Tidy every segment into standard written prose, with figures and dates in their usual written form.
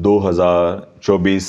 2024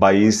22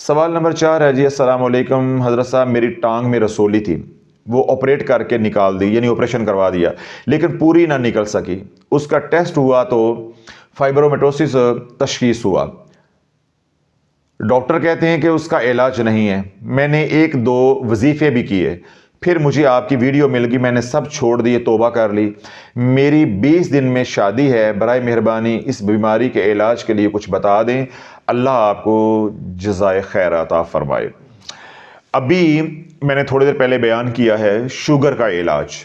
سوال نمبر 4 ہے جی، السلام علیکم حضرت صاحب، میری ٹانگ میں رسولی تھی، وہ آپریٹ کر کے نکال دی، یعنی آپریشن کروا دیا، لیکن پوری نہ نکل سکی۔ اس کا ٹیسٹ ہوا تو فائبرومیٹوسس تشخیص ہوا۔ ڈاکٹر کہتے ہیں کہ اس کا علاج نہیں ہے۔ میں نے 1-2 وظیفے بھی کیے، پھر مجھے آپ کی ویڈیو مل گئی، میں نے سب چھوڑ دیے، توبہ کر لی۔ میری 20 دن میں شادی ہے، برائے مہربانی اس بیماری کے علاج کے لیے کچھ بتا دیں، اللہ آپ کو جزائے خیر عطا فرمائے۔ ابھی میں نے تھوڑی دیر پہلے بیان کیا ہے شوگر کا علاج۔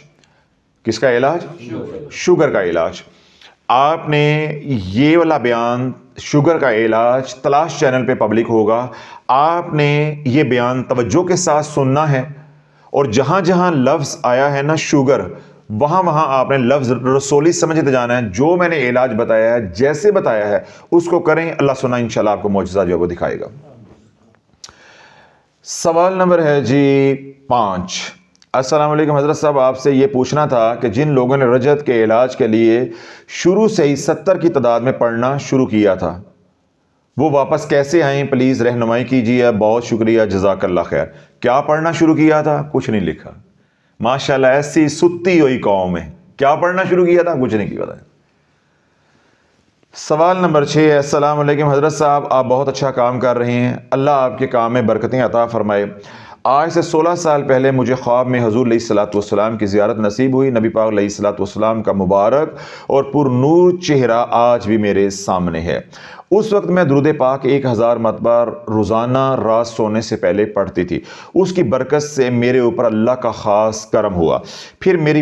کس کا علاج؟ شوگر کا علاج۔ آپ نے یہ والا بیان، شوگر کا علاج، تلاش چینل پہ پبلک ہوگا، آپ نے یہ بیان توجہ کے ساتھ سننا ہے، اور جہاں جہاں لفظ آیا ہے نا شوگر، وہاں وہاں آپ نے لفظ رسولی سمجھتے جانا ہے۔ جو میں نے علاج بتایا ہے، جیسے بتایا ہے اس کو کریں، اللہ سنا انشاءاللہ آپ کو معجزہ جو وہ دکھائے گا۔ سوال نمبر ہے جی 5، السلام علیکم حضرت صاحب، آپ سے یہ پوچھنا تھا کہ جن لوگوں نے رجت کے علاج کے لیے شروع سے ہی 70 کی تعداد میں پڑھنا شروع کیا تھا، وہ واپس کیسے آئیں؟ پلیز رہنمائی کیجیے، بہت شکریہ، جزاک اللہ خیر۔ کیا پڑھنا شروع کیا تھا؟ کچھ نہیں لکھا۔ ماشاءاللہ ایسی ستی ہوئی قوم ہے، کیا پڑھنا شروع کیا تھا؟ کچھ نہیں کیا تھا۔ سوال نمبر 6 ہے، السلام علیکم حضرت صاحب، آپ بہت اچھا کام کر رہے ہیں، اللہ آپ کے کام میں برکتیں عطا فرمائے۔ آج سے 16 سال پہلے مجھے خواب میں حضور علیہ الصلوۃ والسلام کی زیارت نصیب ہوئی۔ نبی پاک علیہ الصلوۃ والسلام کا مبارک اور پر نور چہرہ آج بھی میرے سامنے ہے۔ اس وقت میں درود پاک 1000 مرتبہ روزانہ رات سونے سے پہلے پڑھتی تھی۔ اس کی برکت سے میرے اوپر اللہ کا خاص کرم ہوا۔ پھر میری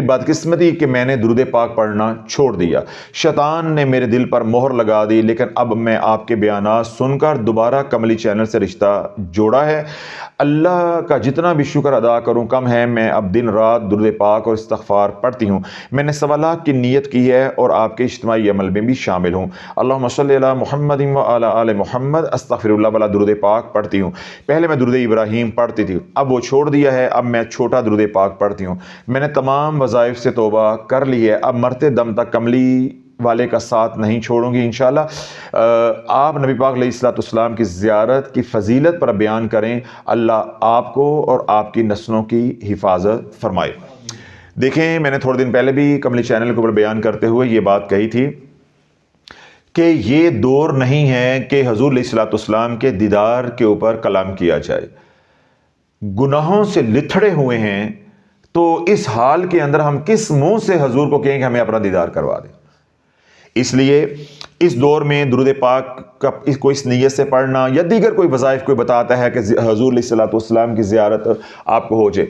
بدقسمتی کہ میں نے درود پاک پڑھنا چھوڑ دیا، شیطان نے میرے دل پر مہر لگا دی، لیکن اب میں آپ کے بیانات سن کر دوبارہ کملی چینل سے رشتہ جوڑا ہے۔ اللہ کا جتنا بھی شکر ادا کروں کم ہے۔ میں اب دن رات درود پاک اور استغفار پڑھتی ہوں۔ میں نے 1.25 لاکھ کی نیت کی ہے اور آپ کے اجتماعی عمل میں بھی شامل ہوں۔ اللہم صلی علی محمد وعلی آل محمد، استغفر اللہ والا درود پاک پڑھتی ہوں۔ پہلے میں درود ابراہیم پڑھتی تھی، اب وہ چھوڑ دیا ہے، اب میں چھوٹا درود پاک پڑھتی ہوں۔ میں نے تمام وظائف سے توبہ کر لی ہے، اب مرتے دم تک کملی والے کا ساتھ نہیں چھوڑوں گی انشاءاللہ۔ آپ نبی پاک علیہ الصلوۃ والسلام کی زیارت کی فضیلت پر بیان کریں، اللہ آپ کو اور آپ کی نسلوں کی حفاظت فرمائے۔ دیکھیں، میں نے تھوڑے دن پہلے بھی کملی چینل کے اوپر بیان کرتے ہوئے یہ بات کہی تھی کہ یہ دور نہیں ہے کہ حضور علیہ الصلوۃ والسلام کے دیدار کے اوپر کلام کیا جائے۔ گناہوں سے لتھڑے ہوئے ہیں، تو اس حال کے اندر ہم کس منہ سے حضور کو کہیں کہ ہمیں اپنا دیدار کروا دیں؟ اس لیے اس دور میں درود پاک کا کو اس نیت سے پڑھنا یا دیگر کوئی وظائف کوئی بتاتا ہے کہ حضور علیہ الصلوۃ والسلام کی زیارت آپ کو ہو جائے،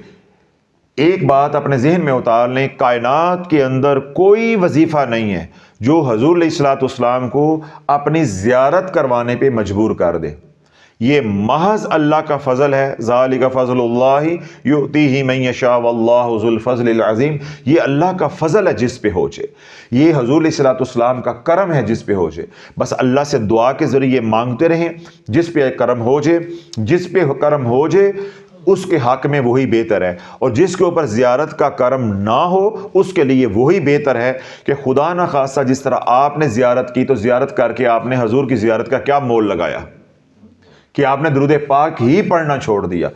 ایک بات اپنے ذہن میں اتار لیں، کائنات کے اندر کوئی وظیفہ نہیں ہے جو حضور علیہ الصلوۃ والسلام کو اپنی زیارت کروانے پہ مجبور کر دے۔ یہ محض اللہ کا فضل ہے، ذالک فضل اللہ یؤتیہ من یشاء واللہ ذو الفضل العظیم۔ یہ اللہ کا فضل ہے جس پہ ہو جائے، یہ حضور علیہ الصلوۃ والسلام کا کرم ہے جس پہ ہو جائے۔ بس اللہ سے دعا کے ذریعے مانگتے رہیں، جس پہ کرم ہو جائے، جس پہ کرم ہو جائے اس کے حق میں وہی بہتر ہے، اور جس کے اوپر زیارت کا کرم نہ ہو اس کے لیے وہی بہتر ہے کہ خدا نہ خواستہ جس طرح آپ نے زیارت کی تو زیارت کر کے آپ نے حضور کی زیارت کا کیا مول لگایا کہ آپ نے درود پاک ہی پڑھنا چھوڑ دیا۔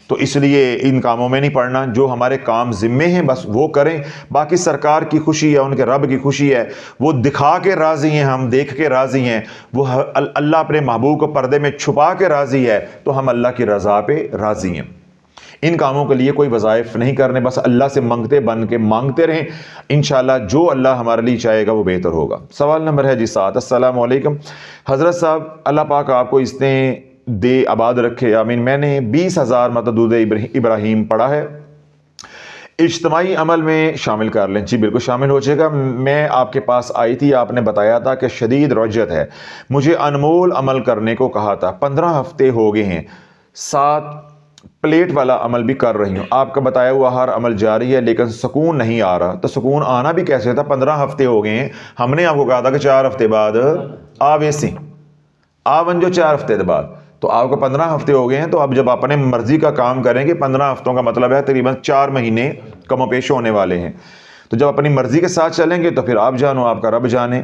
تو اس لیے ان کاموں میں نہیں پڑھنا، جو ہمارے کام ذمے ہیں بس وہ کریں، باقی سرکار کی خوشی ہے، ان کے رب کی خوشی ہے، وہ دکھا کے راضی ہیں، ہم دیکھ کے راضی ہیں، وہ اللہ اپنے محبوب کو پردے میں چھپا کے راضی ہے، تو ہم اللہ کی رضا پہ راضی ہیں۔ ان کاموں کے لیے کوئی وظائف نہیں کرنے، بس اللہ سے منگتے بن کے مانگتے رہیں، انشاءاللہ جو اللہ ہمارے لیے چاہے گا وہ بہتر ہوگا۔ سوال نمبر ہے جی 7، السلام علیکم حضرت صاحب، اللہ پاک آپ کو اس نے دے آباد رکھے، آمین۔ میں نے 20,000 مرتبہ درود ابراہیم پڑھا ہے، اجتماعی عمل میں شامل کر لیں۔ جی بالکل شامل ہو جائے گا۔ میں آپ کے پاس آئی تھی، آپ نے بتایا تھا کہ شدید رجت ہے، مجھے انمول عمل کرنے کو کہا تھا، 15 ہفتے ہو گئے ہیں، 7 پلیٹ والا عمل بھی کر رہی ہوں، آپ کا بتایا ہوا ہر عمل جاری ہے لیکن سکون نہیں آ رہا۔ تو سکون آنا بھی کیسے تھا؟ 15 ہفتے ہو گئے ہیں، ہم نے آپ کو کہا تھا کہ 4 ہفتے بعد ویسی آون جو 4 ہفتے بعد، تو آپ کو 15 ہفتے ہو گئے ہیں، تو اب جب اپنے مرضی کا کام کریں گے، 15 ہفتوں کا مطلب ہے تقریباً 4 مہینے کم و پیش ہونے والے ہیں، تو جب اپنی مرضی کے ساتھ چلیں گے تو پھر آپ جانو آپ کا رب جانے۔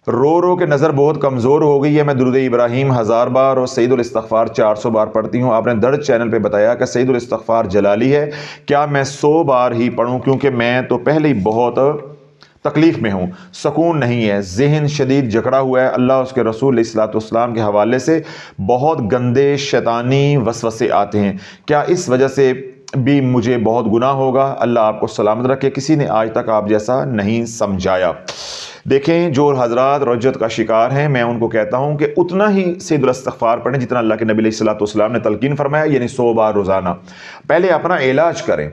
رو رو کے نظر بہت کمزور ہو گئی ہے، میں درود ابراہیم 1000 بار اور سعید الاستغفار 400 بار پڑھتی ہوں۔ آپ نے درد چینل پہ بتایا کہ سعید الاستغفار جلالی ہے، کیا میں 100 بار ہی پڑھوں؟ کیونکہ میں تو پہلے ہی بہت تکلیف میں ہوں، سکون نہیں ہے، ذہن شدید جکڑا ہوا ہے، اللہ اس کے رسول علیہ الصلوۃ والسلام کے حوالے سے بہت گندے شیطانی وسوسے آتے ہیں، کیا اس وجہ سے بھی مجھے بہت گناہ ہوگا؟ اللہ آپ کو سلامت رکھے، کسی نے آج تک آپ جیسا نہیں سمجھایا۔ دیکھیں، جو حضرات رجت کا شکار ہیں، میں ان کو کہتا ہوں کہ اتنا ہی سعید الاستغفار پڑھیں جتنا اللہ کے نبی علیہ الصلوۃ والسلام نے تلقین فرمایا، یعنی 100 بار روزانہ۔ پہلے اپنا علاج کریں،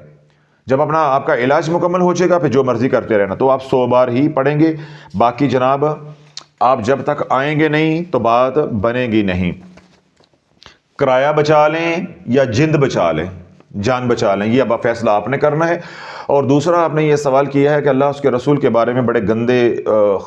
جب آپ کا علاج مکمل ہو جائے گا پھر جو مرضی کرتے رہنا، تو آپ 100 بار ہی پڑھیں گے۔ باقی جناب آپ جب تک آئیں گے نہیں تو بات بنے گی نہیں۔ کرایہ بچا لیں یا جند بچا لیں، جان بچا لیں، یہ اب فیصلہ آپ نے کرنا ہے۔ اور دوسرا آپ نے یہ سوال کیا ہے کہ اللہ اس کے رسول کے بارے میں بڑے گندے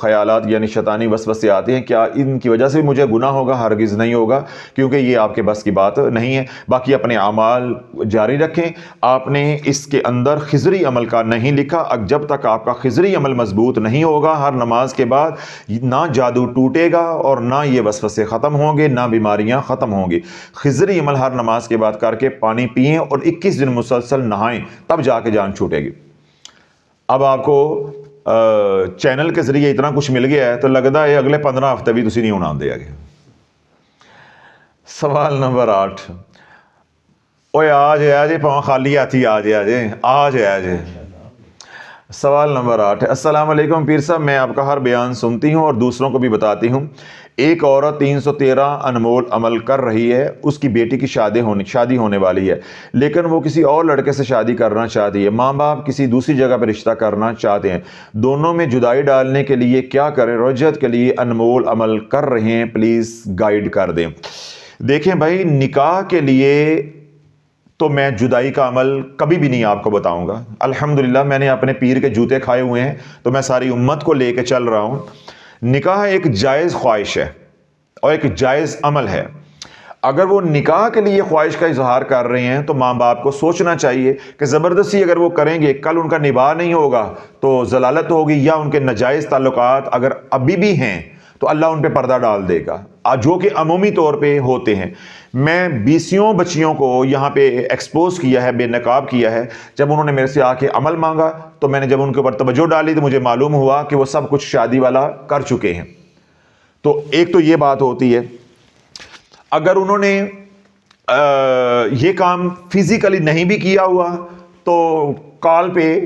خیالات یعنی شیطانی وسوسے آتے ہیں، کیا ان کی وجہ سے مجھے گناہ ہوگا؟ ہرگز نہیں ہوگا، کیونکہ یہ آپ کے بس کی بات نہیں ہے۔ باقی اپنے اعمال جاری رکھیں، آپ نے اس کے اندر خضری عمل کا نہیں لکھا، جب تک آپ کا خضری عمل مضبوط نہیں ہوگا ہر نماز کے بعد نہ جادو ٹوٹے گا اور نہ یہ وسوسے ختم ہوں گے، نہ بیماریاں ختم ہوں گی۔ خضری عمل ہر نماز کے بعد کر کے پانی پئیں اور 21 دن مسلسل نہائیں، تب جا کے جان چھوٹے گی۔ اب آپ کو چینل کے ذریعے اتنا کچھ مل گیا ہے تو لگتا ہے اگلے 15 ہفتے بھی تسی نہیں ہونا دیا گیا۔ سوال نمبر 8، اوے آج پاؤں خالی ہاتھی آج سوال نمبر 8 ہے، السلام علیکم پیر صاحب، میں آپ کا ہر بیان سنتی ہوں اور دوسروں کو بھی بتاتی ہوں۔ ایک عورت 313 انمول عمل کر رہی ہے، اس کی بیٹی کی شادی ہونے والی ہے، لیکن وہ کسی اور لڑکے سے شادی کرنا چاہتی ہے، ماں باپ کسی دوسری جگہ پہ رشتہ کرنا چاہتے ہیں، دونوں میں جدائی ڈالنے کے لیے کیا کریں؟ رجعت کے لیے انمول عمل کر رہے ہیں، پلیز گائیڈ کر دیں۔ دیکھیں بھائی، نکاح کے لیے تو میں جدائی کا عمل کبھی بھی نہیں آپ کو بتاؤں گا۔ الحمدللہ میں نے اپنے پیر کے جوتے کھائے ہوئے ہیں، تو میں ساری امت کو لے کے چل رہا ہوں۔ نکاح ایک جائز خواہش ہے اور ایک جائز عمل ہے۔ اگر وہ نکاح کے لیے خواہش کا اظہار کر رہے ہیں تو ماں باپ کو سوچنا چاہیے کہ زبردستی اگر وہ کریں گے، کل ان کا نباہ نہیں ہوگا تو ضلالت ہوگی، یا ان کے ناجائز تعلقات اگر ابھی بھی ہیں تو اللہ ان پہ پردہ ڈال دے گا، جو کہ عمومی طور پہ ہوتے ہیں۔ میں 20 بچیوں کو یہاں پہ ایکسپوز کیا ہے، بے نقاب کیا ہے۔ جب انہوں نے میرے سے آ کے عمل مانگا تو میں نے جب ان کے اوپر توجہ ڈالی تو مجھے معلوم ہوا کہ وہ سب کچھ شادی والا کر چکے ہیں۔ تو ایک تو یہ بات ہوتی ہے، اگر انہوں نے یہ کام فزیکلی نہیں بھی کیا ہوا تو کال پہ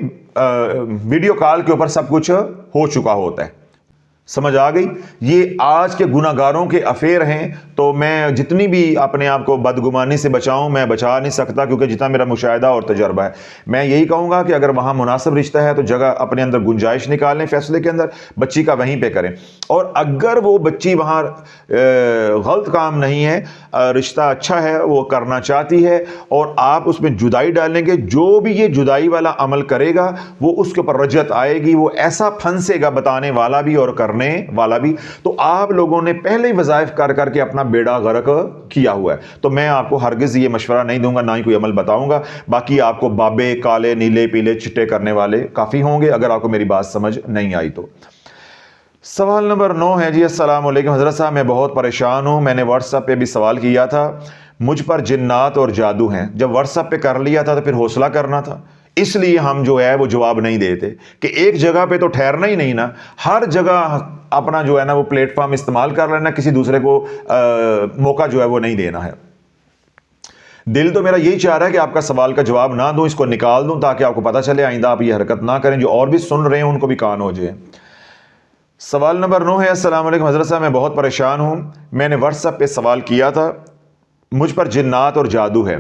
ویڈیو کال کے اوپر سب کچھ ہو چکا ہوتا ہے۔ سمجھ آ گئی؟ یہ آج کے گناہ گاروں کے افیئر ہیں، تو میں جتنی بھی اپنے آپ کو بدگمانی سے بچاؤں میں بچا نہیں سکتا، کیونکہ جتنا میرا مشاہدہ اور تجربہ ہے۔ میں یہی کہوں گا کہ اگر وہاں مناسب رشتہ ہے تو جگہ اپنے اندر گنجائش نکالیں، فیصلے کے اندر بچی کا وہیں پہ کریں، اور اگر وہ بچی وہاں غلط کام نہیں ہے، رشتہ اچھا ہے، وہ کرنا چاہتی ہے اور آپ اس میں جدائی ڈالیں گے، جو بھی یہ جدائی والا عمل کرے گا وہ اس کے اوپر رجعت آئے گی، وہ ایسا پھنسے گا، بتانے والا بھی اور کرنے والا بھی۔ تو آپ لوگوں نے پہلے وظائف کر کر کے اپنا بیڑا غرق کیا ہوا ہے، تو میں آپ کو ہرگز یہ مشورہ نہیں دوں گا، نہ ہی کوئی عمل بتاؤں گا۔ باقی آپ کو بابے کالے نیلے پیلے چٹے کرنے والے کافی ہوں گے اگر آپ کو میری بات سمجھ نہیں آئی تو۔ سوال نمبر 9 ہے جی، السلام علیکم حضرت صاحب، میں بہت پریشان ہوں، میں نے واٹس ایپ پہ بھی سوال کیا تھا، مجھ پر جنات اور جادو ہیں۔ جب واٹس ایپ پہ کر لیا تھا تو پھر حوصلہ کرنا تھا، اس لیے ہم جو ہے وہ جواب نہیں دیتے کہ ایک جگہ پہ تو ٹھہرنا ہی نہیں نا، ہر جگہ اپنا جو ہے نا وہ پلیٹ فارم استعمال کر لینا، کسی دوسرے کو موقع جو ہے وہ نہیں دینا ہے۔ دل تو میرا یہی چاہ رہا ہے کہ آپ کا سوال کا جواب نہ دوں، اس کو نکال دوں تاکہ آپ کو پتہ چلے، آئندہ آپ یہ حرکت نہ کریں، جو اور بھی سن رہے ہیں ان کو بھی کان ہو جائے۔ سوال نمبر 9 ہے، السلام علیکم حضرت صاحب، میں بہت پریشان ہوں، میں نے واٹس ایپ پہ سوال کیا تھا، مجھ پر جنات اور جادو ہے،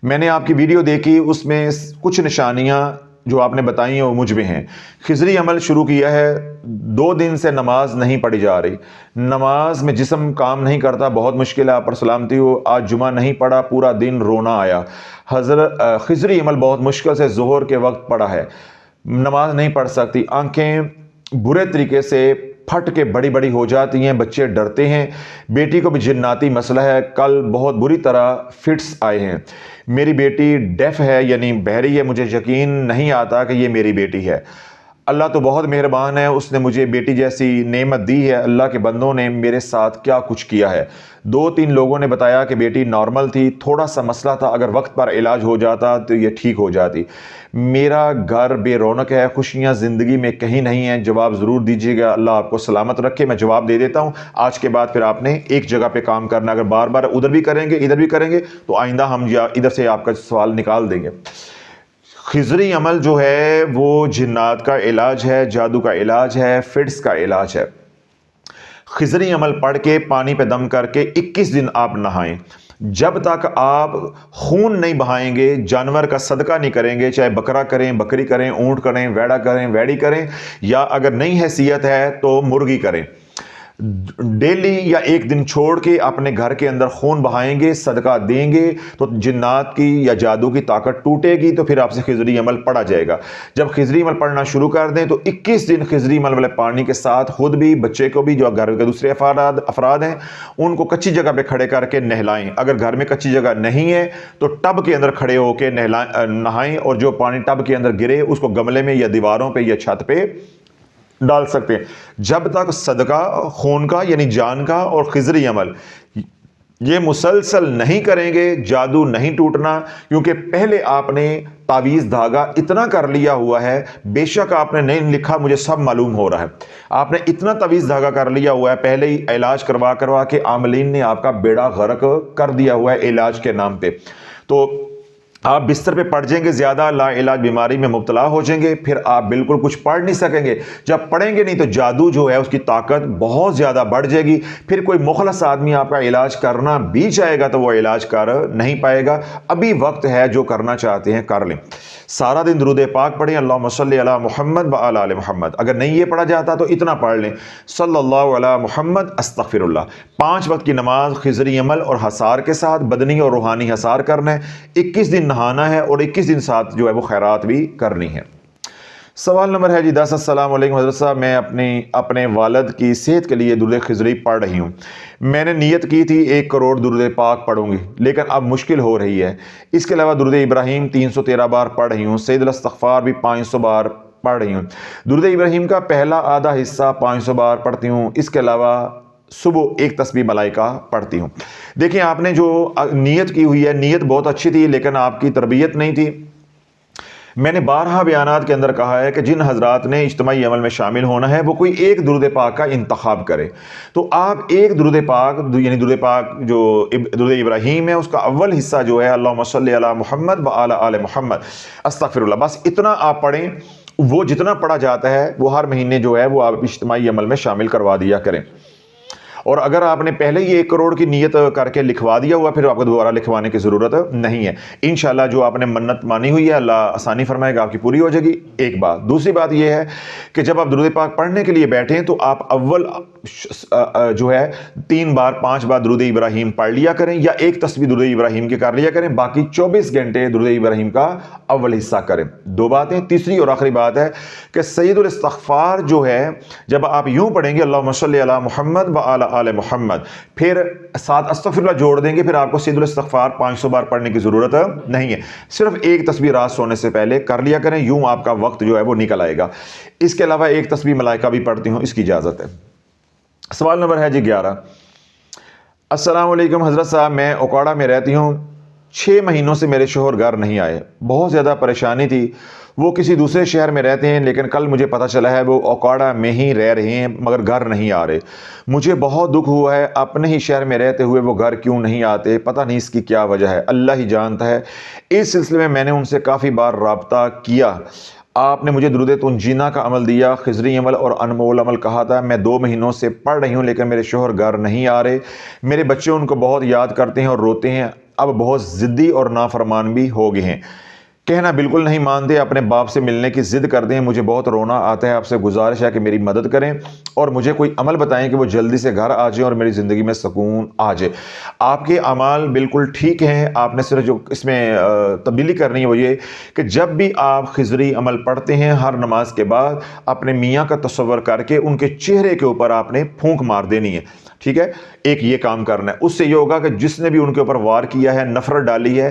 میں نے آپ کی ویڈیو دیکھی، اس میں کچھ نشانیاں جو آپ نے بتائی ہیں وہ مجھ میں ہیں۔ خضری عمل شروع کیا ہے، 2 دن سے نماز نہیں پڑھی جا رہی، نماز میں جسم کام نہیں کرتا، بہت مشکل ہے، آپ پر سلامتی ہو، آج جمعہ نہیں پڑھا، پورا دن رونا آیا۔ حضرت خضری عمل بہت مشکل سے ظہر کے وقت پڑھا ہے، نماز نہیں پڑھ سکتی، آنکھیں برے طریقے سے پھٹ کے بڑی بڑی ہو جاتی ہیں، بچے ڈرتے ہیں، بیٹی کو بھی جناتی مسئلہ ہے، کل بہت بری طرح فٹس آئے ہیں، میری بیٹی ڈیف ہے یعنی بہری ہے، مجھے یقین نہیں آتا کہ یہ میری بیٹی ہے، اللہ تو بہت مہربان ہے، اس نے مجھے بیٹی جیسی نعمت دی ہے، اللہ کے بندوں نے میرے ساتھ کیا کچھ کیا ہے۔ 2-3 لوگوں نے بتایا کہ بیٹی نارمل تھی، تھوڑا سا مسئلہ تھا، اگر وقت پر علاج ہو جاتا تو یہ ٹھیک ہو جاتی۔ میرا گھر بے رونق ہے، خوشیاں زندگی میں کہیں نہیں ہیں، جواب ضرور دیجیے گا، اللہ آپ کو سلامت رکھے۔ میں جواب دے دیتا ہوں، آج کے بعد پھر آپ نے ایک جگہ پہ کام کرنا، اگر بار بار ادھر بھی کریں گے ادھر بھی کریں گے تو آئندہ ہم ادھر سے آپ کا سوال نکال دیں گے۔ خضری عمل جو ہے وہ جنات کا علاج ہے، جادو کا علاج ہے، فٹس کا علاج ہے۔ خضری عمل پڑھ کے پانی پہ دم کر کے 21 دن آپ نہائیں۔ جب تک آپ خون نہیں بہائیں گے، جانور کا صدقہ نہیں کریں گے، چاہے بکرا کریں، بکری کریں، اونٹ کریں، ویڑا کریں، ویڑی کریں، یا اگر نہیں حیثیت ہے تو مرغی کریں، ڈیلی یا ایک دن چھوڑ کے اپنے گھر کے اندر خون بہائیں گے، صدقہ دیں گے تو جنات کی یا جادو کی طاقت ٹوٹے گی، تو پھر آپ سے خضری عمل پڑھا جائے گا۔ جب خضری عمل پڑھنا شروع کر دیں تو 21 دن خضری عمل والے پانی کے ساتھ خود بھی، بچے کو بھی، جو گھر کے دوسرے افراد ہیں ان کو کچی جگہ پہ کھڑے کر کے نہلائیں۔ اگر گھر میں کچی جگہ نہیں ہے تو ٹب کے اندر کھڑے ہو کے نہائیں، اور جو پانی ٹب کے اندر گرے اس کو گملے میں یا دیواروں پہ یا چھت پہ ڈال سکتے ہیں۔ جب تک صدقہ خون کا یعنی جان کا اور خضری عمل یہ مسلسل نہیں کریں گے، جادو نہیں ٹوٹنا، کیونکہ پہلے آپ نے تعویذ دھاگا اتنا کر لیا ہوا ہے، بے شک آپ نے نہیں لکھا، مجھے سب معلوم ہو رہا ہے، آپ نے اتنا تعویذ دھاگا کر لیا ہوا ہے، پہلے ہی علاج کروا کے عاملین نے آپ کا بیڑا غرق کر دیا ہوا ہے علاج کے نام پہ۔ تو آپ بستر پہ پڑ جائیں گے، زیادہ لا علاج بیماری میں مبتلا ہو جائیں گے، پھر آپ بالکل کچھ پڑھ نہیں سکیں گے۔ جب پڑھیں گے نہیں تو جادو جو ہے اس کی طاقت بہت زیادہ بڑھ جائے گی، پھر کوئی مخلص آدمی آپ کا علاج کرنا بھی چاہے گا تو وہ علاج کر نہیں پائے گا۔ ابھی وقت ہے، جو کرنا چاہتے ہیں کر لیں۔ سارا دن درود پاک پڑھیں، اللہم صلی علی محمد وعلی آل محمد۔ اگر نہیں یہ پڑھا جاتا تو اتنا پڑھ لیں، صلی اللہ علی محمد استغفر اللہ۔ 5 وقت کی نماز خضری عمل اور حصار کے ساتھ، بدنی اور روحانی حصار کرنا ہے، 21 دن نہانا ہے، اور 21 دن ساتھ جو ہے وہ خیرات بھی کرنی ہے۔ سوال نمبر ہے جی 10، السلام علیکم حضرت صاحب، میں اپنے والد کی صحت کے لیے درود خضری پڑھ رہی ہوں۔ میں نے نیت کی تھی 1 کروڑ درود پاک پڑھوں گی، لیکن اب مشکل ہو رہی ہے۔ اس کے علاوہ درود ابراہیم 313 بار پڑھ رہی ہوں، سید الاستغفار بھی 500 بار پڑھ رہی ہوں۔ درود ابراہیم کا پہلا آدھا حصہ 500 بار پڑھتی ہوں، اس کے علاوہ صبح 1 تسبیح ملائکہ پڑھتی ہوں۔ دیکھیں، آپ نے جو نیت کی ہوئی ہے، نیت بہت اچھی تھی، لیکن آپ کی تربیت نہیں تھی۔ میں نے بارہا بیانات کے اندر کہا ہے کہ جن حضرات نے اجتماعی عمل میں شامل ہونا ہے وہ کوئی ایک درود پاک کا انتخاب کرے۔ تو آپ ایک درود پاک یعنی درود پاک جو درود ابراہیم ہے اس کا اول حصہ جو ہے اللہم صلی علی محمد وعلی آل محمد استغفر اللہ، بس اتنا آپ پڑھیں۔ وہ جتنا پڑھا جاتا ہے وہ ہر مہینے جو ہے وہ آپ اجتماعی عمل میں شامل کروا دیا کریں۔ اور اگر آپ نے پہلے ہی 1 کروڑ کی نیت کر کے لکھوا دیا ہوا، پھر آپ کو دوبارہ لکھوانے کی ضرورت نہیں ہے۔ انشاءاللہ جو آپ نے منت مانی ہوئی ہے اللہ آسانی فرمائے گا، آپ کی پوری ہو جائے گی۔ ایک بات، دوسری بات یہ ہے کہ جب آپ درود پاک پڑھنے کے لیے بیٹھیں تو آپ اول جو ہے 3 بار 5 بار درود ابراہیم پڑھ لیا کریں، یا 1 تسبیح درود ابراہیم کی کر لیا کریں، باقی 24 گھنٹے درود ابراہیم کا اول حصہ کریں۔ 2 باتیں۔ تیسری اور آخری بات ہے کہ سید الاستغفار جو ہے جب آپ یوں پڑھیں گے اللہم صلی علی محمد وعلی آل محمد، پھر ساتھ استغفر اللہ جوڑ دیں گے، پھر آپ کو سید الاستغفار 500 بار پڑھنے کی ضرورت نہیں ہے، صرف 1 تسبیح رات سونے سے پہلے کر لیا کریں، یوں آپ کا وقت جو ہے وہ نکل آئے گا۔ اس کے علاوہ 1 تسبیح ملائکہ بھی پڑھتی ہوں، اس کی اجازت ہے۔ سوال نمبر ہے جی 11، السلام علیکم حضرت صاحب، میں اوکاڑا میں رہتی ہوں، 6 مہینوں سے میرے شوہر گھر نہیں آئے، بہت زیادہ پریشانی تھی۔ وہ کسی دوسرے شہر میں رہتے ہیں، لیکن کل مجھے پتہ چلا ہے وہ اوکاڑا میں ہی رہ رہے ہیں مگر گھر نہیں آ رہے۔ مجھے بہت دکھ ہوا ہے، اپنے ہی شہر میں رہتے ہوئے وہ گھر کیوں نہیں آتے، پتہ نہیں اس کی کیا وجہ ہے، اللہ ہی جانتا ہے۔ اس سلسلے میں نے ان سے کافی بار رابطہ کیا، آپ نے مجھے درود تنجینا کا عمل دیا، خضری عمل اور انمول عمل کہا تھا، میں 2 مہینوں سے پڑھ رہی ہوں لیکن میرے شوہر گھر نہیں آ رہے، میرے بچے ان کو بہت یاد کرتے ہیں اور روتے ہیں، اب بہت ضدی اور نافرمان بھی ہو گئے ہیں، کہنا بالکل نہیں مانتے، اپنے باپ سے ملنے کی ضد کرتے ہیں، مجھے بہت رونا آتا ہے، آپ سے گزارش ہے کہ میری مدد کریں اور مجھے کوئی عمل بتائیں کہ وہ جلدی سے گھر آ جائیں اور میری زندگی میں سکون آ جائے۔ آپ کے اعمال بالکل ٹھیک ہیں، آپ نے صرف جو اس میں تبدیلی کرنی ہے وہ یہ کہ جب بھی آپ خضری عمل پڑھتے ہیں ہر نماز کے بعد اپنے میاں کا تصور کر کے ان کے چہرے کے اوپر آپ نے پھونک مار دینی ہے، ٹھیک ہے؟ ایک یہ کام کرنا ہے، اس سے یہ ہوگا کہ جس نے بھی ان کے اوپر وار کیا ہے، نفرت ڈالی ہے،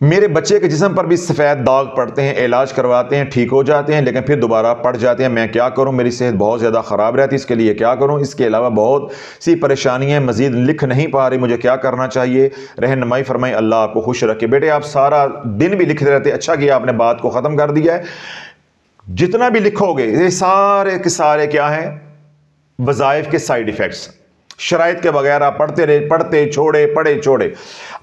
میرے بچے کے جسم پر بھی سفید داغ پڑتے ہیں، علاج کرواتے ہیں، ٹھیک ہو جاتے ہیں، لیکن پھر دوبارہ پڑ جاتے ہیں، میں کیا کروں؟ میری صحت بہت زیادہ خراب رہتی ہے، اس کے لیے کیا کروں؟ اس کے علاوہ بہت سی پریشانیاں مزید لکھ نہیں پا رہی، مجھے کیا کرنا چاہیے؟ رہنمائی فرمائیں، اللہ آپ کو خوش رکھے۔ بیٹے آپ سارا دن بھی لکھتے رہتے، اچھا کیا آپ نے بات کو ختم کر دیا ہے۔ جتنا بھی لکھو گے یہ سارے کے سارے کیا ہیں؟ وظائف کے سائیڈ ایفیکٹس، شرائط کے بغیر آپ پڑھتے رہے، پڑھتے چھوڑے، پڑھے چھوڑے۔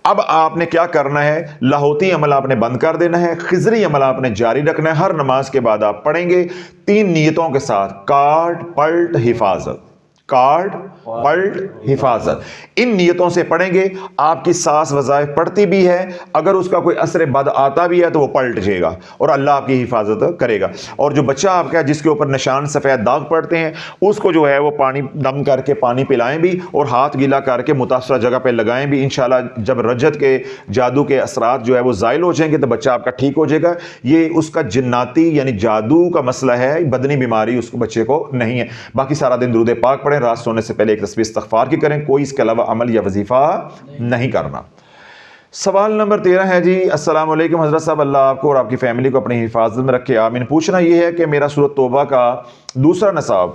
اب آپ نے کیا کرنا ہے؟ لاہوتی عمل آپ نے بند کر دینا ہے، خضری عمل آپ نے جاری رکھنا ہے۔ ہر نماز کے بعد آپ پڑھیں گے 3 نیتوں کے ساتھ: کاٹ، پلٹ، حفاظت، کاٹ، پلٹ، حفاظت۔ ان نیتوں سے پڑھیں گے، آپ کی ساس وظائف پڑھتی بھی ہے، اگر اس کا کوئی اثر بد آتا بھی ہے تو وہ پلٹ جائے گا اور اللہ آپ کی حفاظت کرے گا۔ اور جو بچہ آپ کا جس کے اوپر نشان سفید داغ پڑتے ہیں، اس کو جو ہے وہ پانی دم کر کے پانی پلائیں بھی اور ہاتھ گیلا کر کے متاثرہ جگہ پہ لگائیں بھی۔ انشاءاللہ جب رجت کے جادو کے اثرات جو ہے وہ زائل ہو جائیں گے تو بچہ آپ کا ٹھیک ہو جائے گا۔ یہ اس کا جناتی یعنی جادو کا مسئلہ ہے، بدنی بیماری اس کو بچے کو نہیں ہے۔ باقی سارا دن درود پاک پڑھیں، رات سونے سے پہلے ایک تسبیح استغفار کی کریں، کوئی اس کے علاوہ عمل یا وظیفہ نہیں کرنا۔ سوال نمبر 13 ہے جی، السلام علیکم حضرت صاحب، اللہ آپ کو اور آپ کی فیملی کو اپنی حفاظت میں رکھے، آمین۔ پوچھنا یہ ہے کہ میرا سورۃ توبہ کا دوسرا نصاب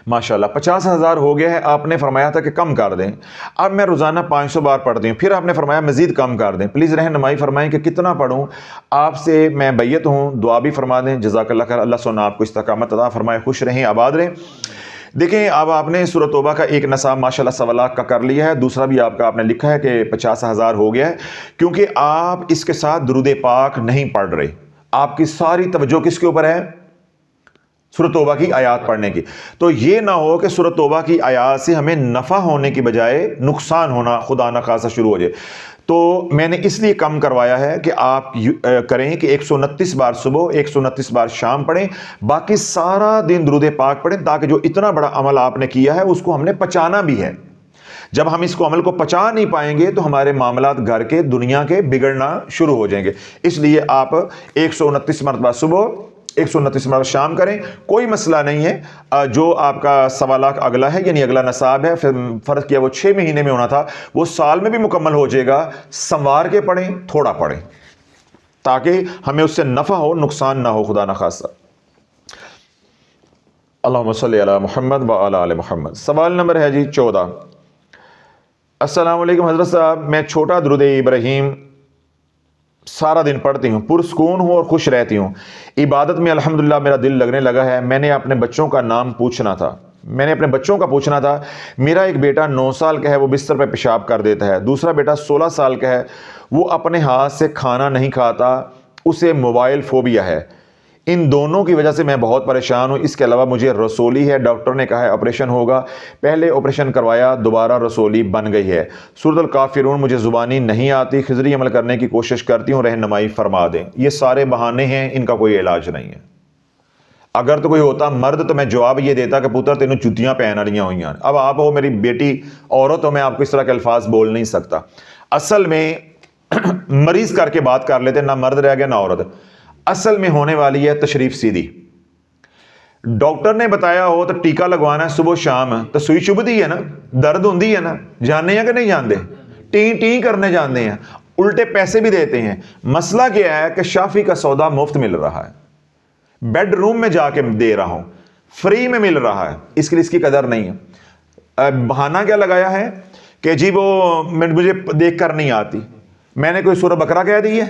ماشاءاللہ 50,000 ہو گیا ہے، آپ نے فرمایا تھا کہ کم کر دیں، اب میں روزانہ 500 بار پڑھتی ہوں، پھر آپ نے فرمایا مزید کم کر دیں، پلیز رہنمائی فرمائیں کہ کتنا پڑھوں؟ آپ سے میں بیعت ہوں، دعا بھی فرما دیں، جزاک اللہ خیر، اللہ سونا آپ کو استقامت عطا فرمائے، خوش رہیں، آباد رہیں۔ دیکھیں اب آپ نے سورۃ توبہ کا ایک نصاب ماشاءاللہ 1.25 لاکھ کا کر لیا ہے، دوسرا بھی آپ نے لکھا ہے کہ 50,000 ہو گیا ہے، کیونکہ آپ اس کے ساتھ درود پاک نہیں پڑھ رہے، آپ کی ساری توجہ کس کے اوپر ہے؟ سورۃ توبہ کی آیات پڑھنے کی۔ تو یہ نہ ہو کہ سورۃ توبہ کی آیات سے ہمیں نفع ہونے کی بجائے نقصان ہونا خدا نخواستہ شروع ہو جائے۔ تو میں نے اس لیے کم کروایا ہے کہ آپ کریں کہ 129 بار صبح، 129 بار شام پڑھیں، باقی سارا دن درود پاک پڑھیں، تاکہ جو اتنا بڑا عمل آپ نے کیا ہے اس کو ہم نے پچانا بھی ہے۔ جب ہم اس کو عمل کو پچا نہیں پائیں گے تو ہمارے معاملات گھر کے دنیا کے بگڑنا شروع ہو جائیں گے۔ اس لیے آپ 129 مرتبہ صبح، 129 مرتبہ شام کریں، کوئی مسئلہ نہیں ہے۔ جو آپ کا 1.25 لاکھ اگلا ہے یعنی اگلا نصاب ہے، پھر فرض کیا وہ 6 مہینے میں ہونا تھا، وہ سال میں بھی مکمل ہو جائے گا۔ سنوار کے پڑھیں، تھوڑا پڑھیں، تاکہ ہمیں اس سے نفع ہو، نقصان نہ ہو خدا نخواستہ۔ اللہم صلی علی محمد و علی آل محمد۔ سوال نمبر ہے جی 14، السلام علیکم حضرت صاحب، میں چھوٹا درود ابراہیم سارا دن پڑھتی ہوں، پرسکون ہوں اور خوش رہتی ہوں، عبادت میں الحمدللہ میرا دل لگنے لگا ہے۔ میں نے اپنے بچوں کا پوچھنا تھا۔ میرا ایک بیٹا 9 سال کا ہے، وہ بستر پہ پیشاب کر دیتا ہے، دوسرا بیٹا 16 سال کا ہے، وہ اپنے ہاتھ سے کھانا نہیں کھاتا، اسے موبائل فوبیا ہے۔ ان دونوں کی وجہ سے میں بہت پریشان ہوں۔ اس کے علاوہ مجھے رسولی ہے، ڈاکٹر نے کہا ہے آپریشن ہوگا، پہلے آپریشن کروایا، دوبارہ رسولی بن گئی ہے۔ سورۃ الکافرون مجھے زبانی نہیں آتی، خضری عمل کرنے کی کوشش کرتی ہوں، رہنمائی فرما دیں۔ یہ سارے بہانے ہیں، ان کا کوئی علاج نہیں ہے۔ اگر تو کوئی ہوتا مرد تو میں جواب یہ دیتا کہ پتر تینوں جتیاں پہن رہی ہوئی ہیں، اب آپ ہو میری بیٹی عورت ہو، میں آپ کو اس طرح کے الفاظ بول نہیں سکتا۔ اصل میں مریض کر کے بات کر لیتے، نہ مرد رہ گیا نہ عورت۔ اصل میں ہونے والی ہے تشریف سیدھی۔ ڈاکٹر نے بتایا ہو تو ٹیکہ لگوانا ہے صبح شام، تو سوئی چبھتی ہے نا، درد ہوندی ہے نا، جانتے ہیں کہ نہیں جانتے؟ ٹیں ٹیں کرنے جانتے ہیں، الٹے پیسے بھی دیتے ہیں۔ مسئلہ کیا ہے کہ شافی کا سودا مفت مل رہا ہے، بیڈ روم میں جا کے دے رہا ہوں، فری میں مل رہا ہے، اس کے لیے اس کی قدر نہیں ہے۔ بہانہ کیا لگایا ہے کہ جی وہ مجھے دیکھ کر نہیں آتی۔ میں نے کوئی سورہ بقرہ کہہ دی ہے؟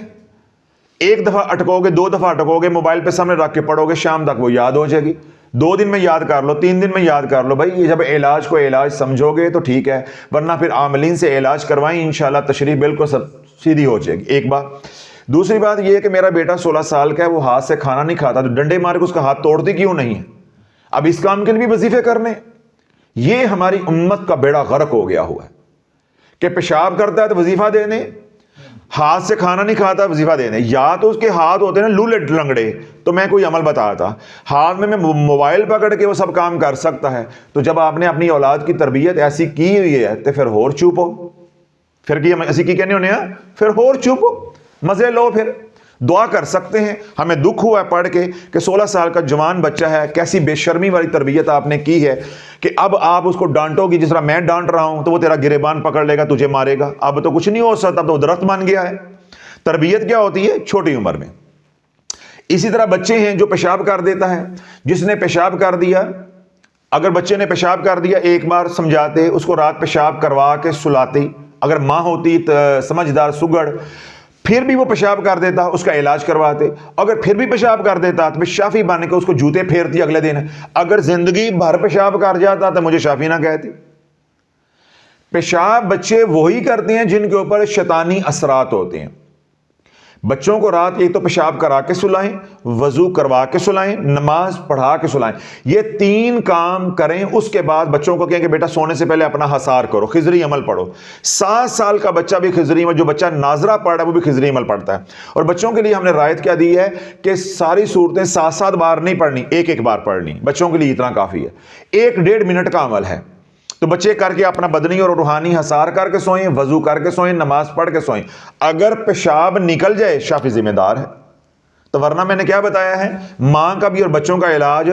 ایک دفعہ اٹکو گے، 2 دفعہ اٹکو گے، موبائل پہ سامنے رکھ کے پڑھو گے، شام تک وہ یاد ہو جائے گی۔ 2 دن میں یاد کر لو، 3 دن میں یاد کر لو۔ بھائی جب علاج کو علاج سمجھو گے تو ٹھیک ہے، ورنہ پھر عاملین سے علاج کروائیں، انشاءاللہ تشریح بالکل سیدھی ہو جائے گی۔ ایک بات۔ دوسری بات یہ ہے کہ میرا بیٹا 16 سال کا ہے، وہ ہاتھ سے کھانا نہیں کھاتا، تو ڈنڈے مار کے اس کا ہاتھ توڑتی کیوں نہیں ہے؟ اب اس کام کے لیے بھی وظیفے کرنے۔ یہ ہماری امت کا بیڑا غرق ہو گیا ہوا ہے کہ پیشاب کرتا ہے تو وظیفہ دے دیں، ہاتھ سے کھانا نہیں کھاتا وظیفہ دے دیں۔ یا تو اس کے ہاتھ ہوتے ہیں نا لولے لنگڑے، تو میں کوئی عمل بتاتا، ہاتھ میں موبائل پکڑ کے وہ سب کام کر سکتا ہے۔ تو جب آپ نے اپنی اولاد کی تربیت ایسی کی ہوئی ہے تو پھر ہور چوپ ہو، پھر کی اسی کی کہنے ہونے ہیں، پھر ہور چوپ ہو، مزے لو۔ پھر دعا کر سکتے ہیں۔ ہمیں دکھ ہوا ہے پڑھ کے کہ 16 سال کا جوان بچہ ہے، کیسی بے شرمی والی تربیت آپ نے کی ہے کہ اب آپ اس کو ڈانٹو گی جس طرح میں ڈانٹ رہا ہوں تو وہ تیرا گریبان پکڑ لے گا، تجھے مارے گا۔ اب تو کچھ نہیں ہو سکتا، اب تو درخت بن گیا ہے۔ تربیت کیا ہوتی ہے؟ چھوٹی عمر میں. اسی طرح بچے ہیں جو پیشاب کر دیتا ہے، جس نے پیشاب کر دیا، اگر بچے نے پیشاب کر دیا ایک بار سمجھاتے، اس کو رات پیشاب کروا کے سلاتے، اگر ماں ہوتی سمجھدار سگڑ، پھر بھی وہ پیشاب کر دیتا اس کا علاج کرواتے، اگر پھر بھی پیشاب کر دیتا تو شافی بن کے اس کو جوتے پھیرتی اگلے دن، اگر زندگی بھر پیشاب کر جاتا تو مجھے شافی نہ کہتی. پیشاب بچے وہی کرتے ہیں جن کے اوپر شیطانی اثرات ہوتے ہیں. بچوں کو رات ایک تو پیشاب کرا کے سلائیں، وضو کروا کے سلائیں، نماز پڑھا کے سلائیں. یہ 3 کام کریں. اس کے بعد بچوں کو کہیں کہ بیٹا سونے سے پہلے اپنا حصار کرو، خضری عمل پڑھو. 7 سال کا بچہ بھی خضری عمل، جو بچہ ناظرہ پڑھ رہا ہے وہ بھی خضری عمل پڑھتا ہے. اور بچوں کے لیے ہم نے رعایت کیا دی ہے کہ ساری صورتیں 7 بار نہیں پڑھنی، ایک بار پڑھنی. بچوں کے لیے اتنا کافی ہے. 1-1.5 منٹ کا عمل ہے. تو بچے کر کے اپنا بدنی اور روحانی حصار کر کے سوئیں، وضو کر کے سوئیں، نماز پڑھ کے سوئیں. اگر پیشاب نکل جائے شافی ذمہ دار ہے. تو ورنہ میں نے کیا بتایا ہے، ماں کا بھی اور بچوں کا علاج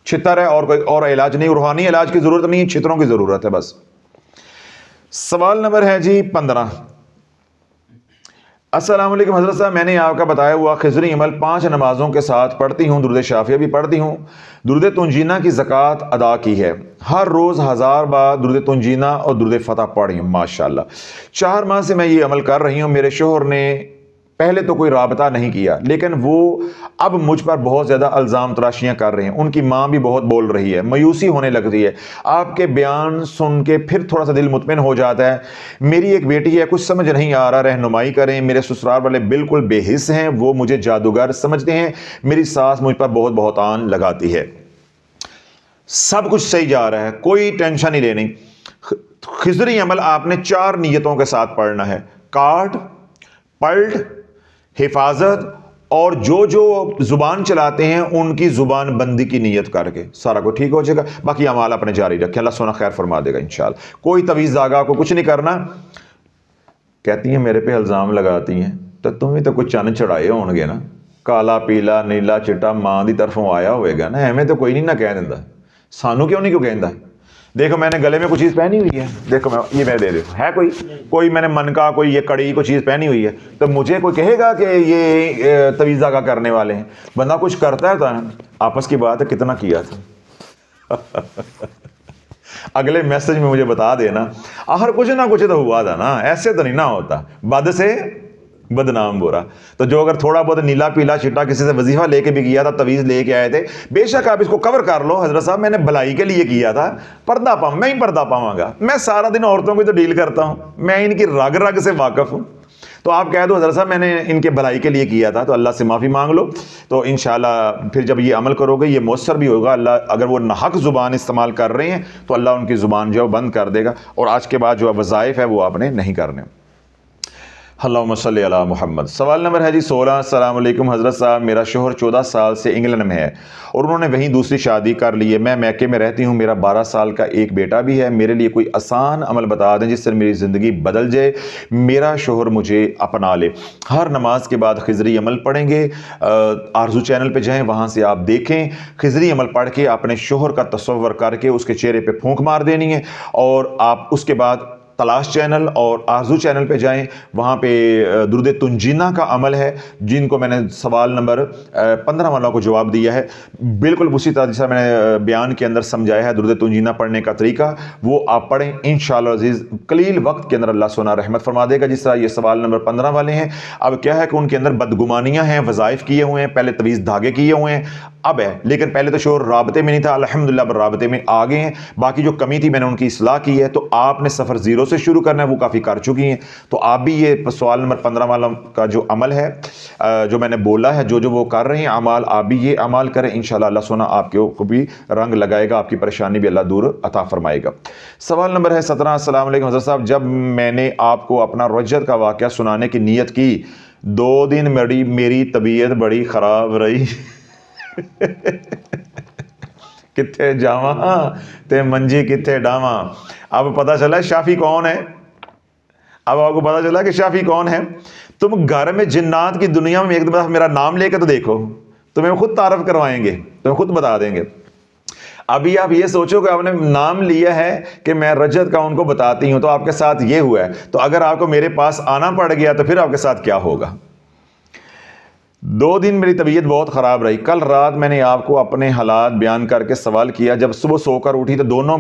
چھتر ہے، اور کوئی اور علاج نہیں. روحانی علاج کی ضرورت نہیں، چھتروں کی ضرورت ہے بس. سوال نمبر ہے جی 15. السلام علیکم حضرت صاحب، میں نے آپ کا بتایا ہوا خضری عمل 5 نمازوں کے ساتھ پڑھتی ہوں، درود شافیہ بھی پڑھتی ہوں، درود تنجینہ کی زکوٰۃ ادا کی ہے، ہر روز 1000 بار درود تنجینہ اور درود فتح پڑھی ہوں ماشاءاللہ. 4 ماہ سے میں یہ عمل کر رہی ہوں. میرے شوہر نے پہلے تو کوئی رابطہ نہیں کیا، لیکن وہ اب مجھ پر بہت زیادہ الزام تراشیاں کر رہے ہیں. ان کی ماں بھی بہت بول رہی ہے، مایوسی ہونے لگتی ہے. آپ کے بیان سن کے پھر تھوڑا سا دل مطمئن ہو جاتا ہے. میری ایک بیٹی ہے، کچھ سمجھ نہیں آ رہا، رہنمائی کریں. میرے سسرال والے بالکل بے حس ہیں، وہ مجھے جادوگر سمجھتے ہیں. میری ساس مجھ پر بہت بہتان لگاتی ہے. سب کچھ صحیح جا رہا ہے، کوئی ٹینشن نہیں لینی. خضری عمل آپ نے 4 نیتوں کے ساتھ پڑھنا ہے: کاٹ، پلٹ، حفاظت، اور جو زبان چلاتے ہیں ان کی زبان بندی کی نیت کر کے سارا کو ٹھیک ہو جائے گا. باقی اعمال اپنے جاری رکھیں، اللہ سونا خیر فرما دے گا انشاءاللہ. کوئی تویز داغا کو کچھ نہیں کرنا. کہتی ہیں میرے پہ الزام لگاتی ہیں، تو تمہیں تو کچھ چن چڑھائے ہون گے نا، کالا پیلا نیلا چٹا ماں دی طرفوں آیا ہوئے گا نا، ایویں تو کوئی نہیں نہ کہہ دیندا. سانو کیوں نہیں کیوں کہندا؟ دیکھو میں نے گلے میں کچھ چیز پہنی ہوئی ہے، دیکھو یہ میں دے دیتا ہے، کوئی میں نے من کا کوئی یہ کڑی کوئی چیز پہنی ہوئی ہے، تو مجھے کوئی کہے گا کہ یہ تویزہ کا کرنے والے ہیں؟ بندہ کچھ کرتا ہے تو آپس کی بات ہے کتنا کیا تھا. اگلے میسج میں مجھے بتا دینا. آخر کچھ نہ کچھ تو ہوا تھا نا، ایسے تو نہیں نہ ہوتا. بد سے بدنام برا. تو جو اگر تھوڑا بہت نیلا پیلا چٹا کسی سے وظیفہ لے کے بھی کیا تھا، تویز لے کے آئے تھے، بے شک آپ اس کو کور کر لو. حضرت صاحب میں نے بھلائی کے لیے کیا تھا، پردہ پاؤں میں ہی پردہ پاؤں گا. میں سارا دن عورتوں کو تو ڈیل کرتا ہوں، میں ان کی رگ رگ سے واقف ہوں. تو آپ کہہ دو حضرت صاحب میں نے ان کے بھلائی کے لیے کیا تھا، تو اللہ سے معافی مانگ لو. تو انشاءاللہ پھر جب یہ عمل کرو گے یہ مؤثر بھی ہوگا. اللہ اگر وہ ناحق زبان استعمال کر رہے ہیں تو اللہ ان کی زبان جو بند کر دے گا، اور آج کے بعد جو وظائف ہے وہ آپ نے نہیں کرنے. اللہم صلی علی محمد. سوال نمبر ہے جی 16. السلام علیکم حضرت صاحب، میرا شوہر 14 سال سے انگلینڈ میں ہے اور انہوں نے وہیں دوسری شادی کر لی ہے. میں میکے میں رہتی ہوں، میرا 12 سال کا ایک بیٹا بھی ہے. میرے لیے کوئی آسان عمل بتا دیں جس سے میری زندگی بدل جائے، میرا شوہر مجھے اپنا لے. ہر نماز کے بعد خضری عمل پڑھیں گے. آرزو چینل پہ جائیں، وہاں سے آپ دیکھیں. خضری عمل پڑھ کے اپنے شوہر کا تصور کر کے اس کے چہرے پہ پھونک مار دینی ہے، اور آپ اس کے بعد تلاش چینل اور آرزو چینل پہ جائیں، وہاں پہ درود تنجینہ کا عمل ہے جن کو میں نے سوال نمبر 15 والوں کو جواب دیا ہے، بالکل اسی طرح جیسا میں نے بیان کے اندر سمجھایا ہے. درود تنجینہ پڑھنے کا طریقہ وہ آپ پڑھیں انشاءاللہ عزیز، قلیل وقت کے اندر اللہ سونا رحمت فرما دے گا. جس طرح یہ سوال نمبر 15 والے ہیں، اب کیا ہے کہ ان کے اندر بدگمانیاں ہیں، وظائف کیے ہوئے ہیں، پہلے تویز دھاگے کیے ہوئے ہیں اب ہے، لیکن پہلے تو شوہر رابطے میں نہیں تھا، الحمدللہ اب رابطے میں آ گئے ہیں. باقی جو کمی تھی میں نے ان کی اصلاح کی ہے. تو آپ نے سفر 0 سے شروع کرنا ہے، وہ کافی کر چکی ہیں. تو آپ بھی یہ سوال نمبر 15 والا کا جو عمل ہے جو میں نے بولا ہے، جو وہ کر رہے ہیں اعمال، آپ بھی یہ اعمال کریں انشاءاللہ. اللہ سونا آپ کو بھی رنگ لگائے گا، آپ کی پریشانی بھی اللہ دور عطا فرمائے گا. سوال نمبر ہے 17. السلام علیکم حضرت صاحب، جب میں نے آپ کو اپنا رجت کا واقعہ سنانے کی نیت کی، 2 دن میری طبیعت بڑی خراب رہی. کتھے جاواں تے منجی کتھے ڈاواں. اب پتہ چلا شافی کون ہے، اب آپ کو پتہ چلا کہ شافی کون ہے. تم گھر میں جنات کی دنیا میں ایک دفعہ میرا نام لے کے تو دیکھو، تمہیں خود تعارف کروائیں گے، تمہیں خود بتا دیں گے. ابھی آپ یہ سوچو کہ آپ نے نام لیا ہے کہ میں رجت کا ان کو بتاتی ہوں، تو آپ کے ساتھ یہ ہوا ہے، تو اگر آپ کو میرے پاس آنا پڑ گیا تو پھر آپ کے ساتھ کیا ہوگا؟ 2 دن میری طبیعت بہت خراب رہی۔ کل رات میں نے آپ کو اپنے حالات بیان کر کے سوال کیا، جب صبح سو کر اٹھی تو دونوں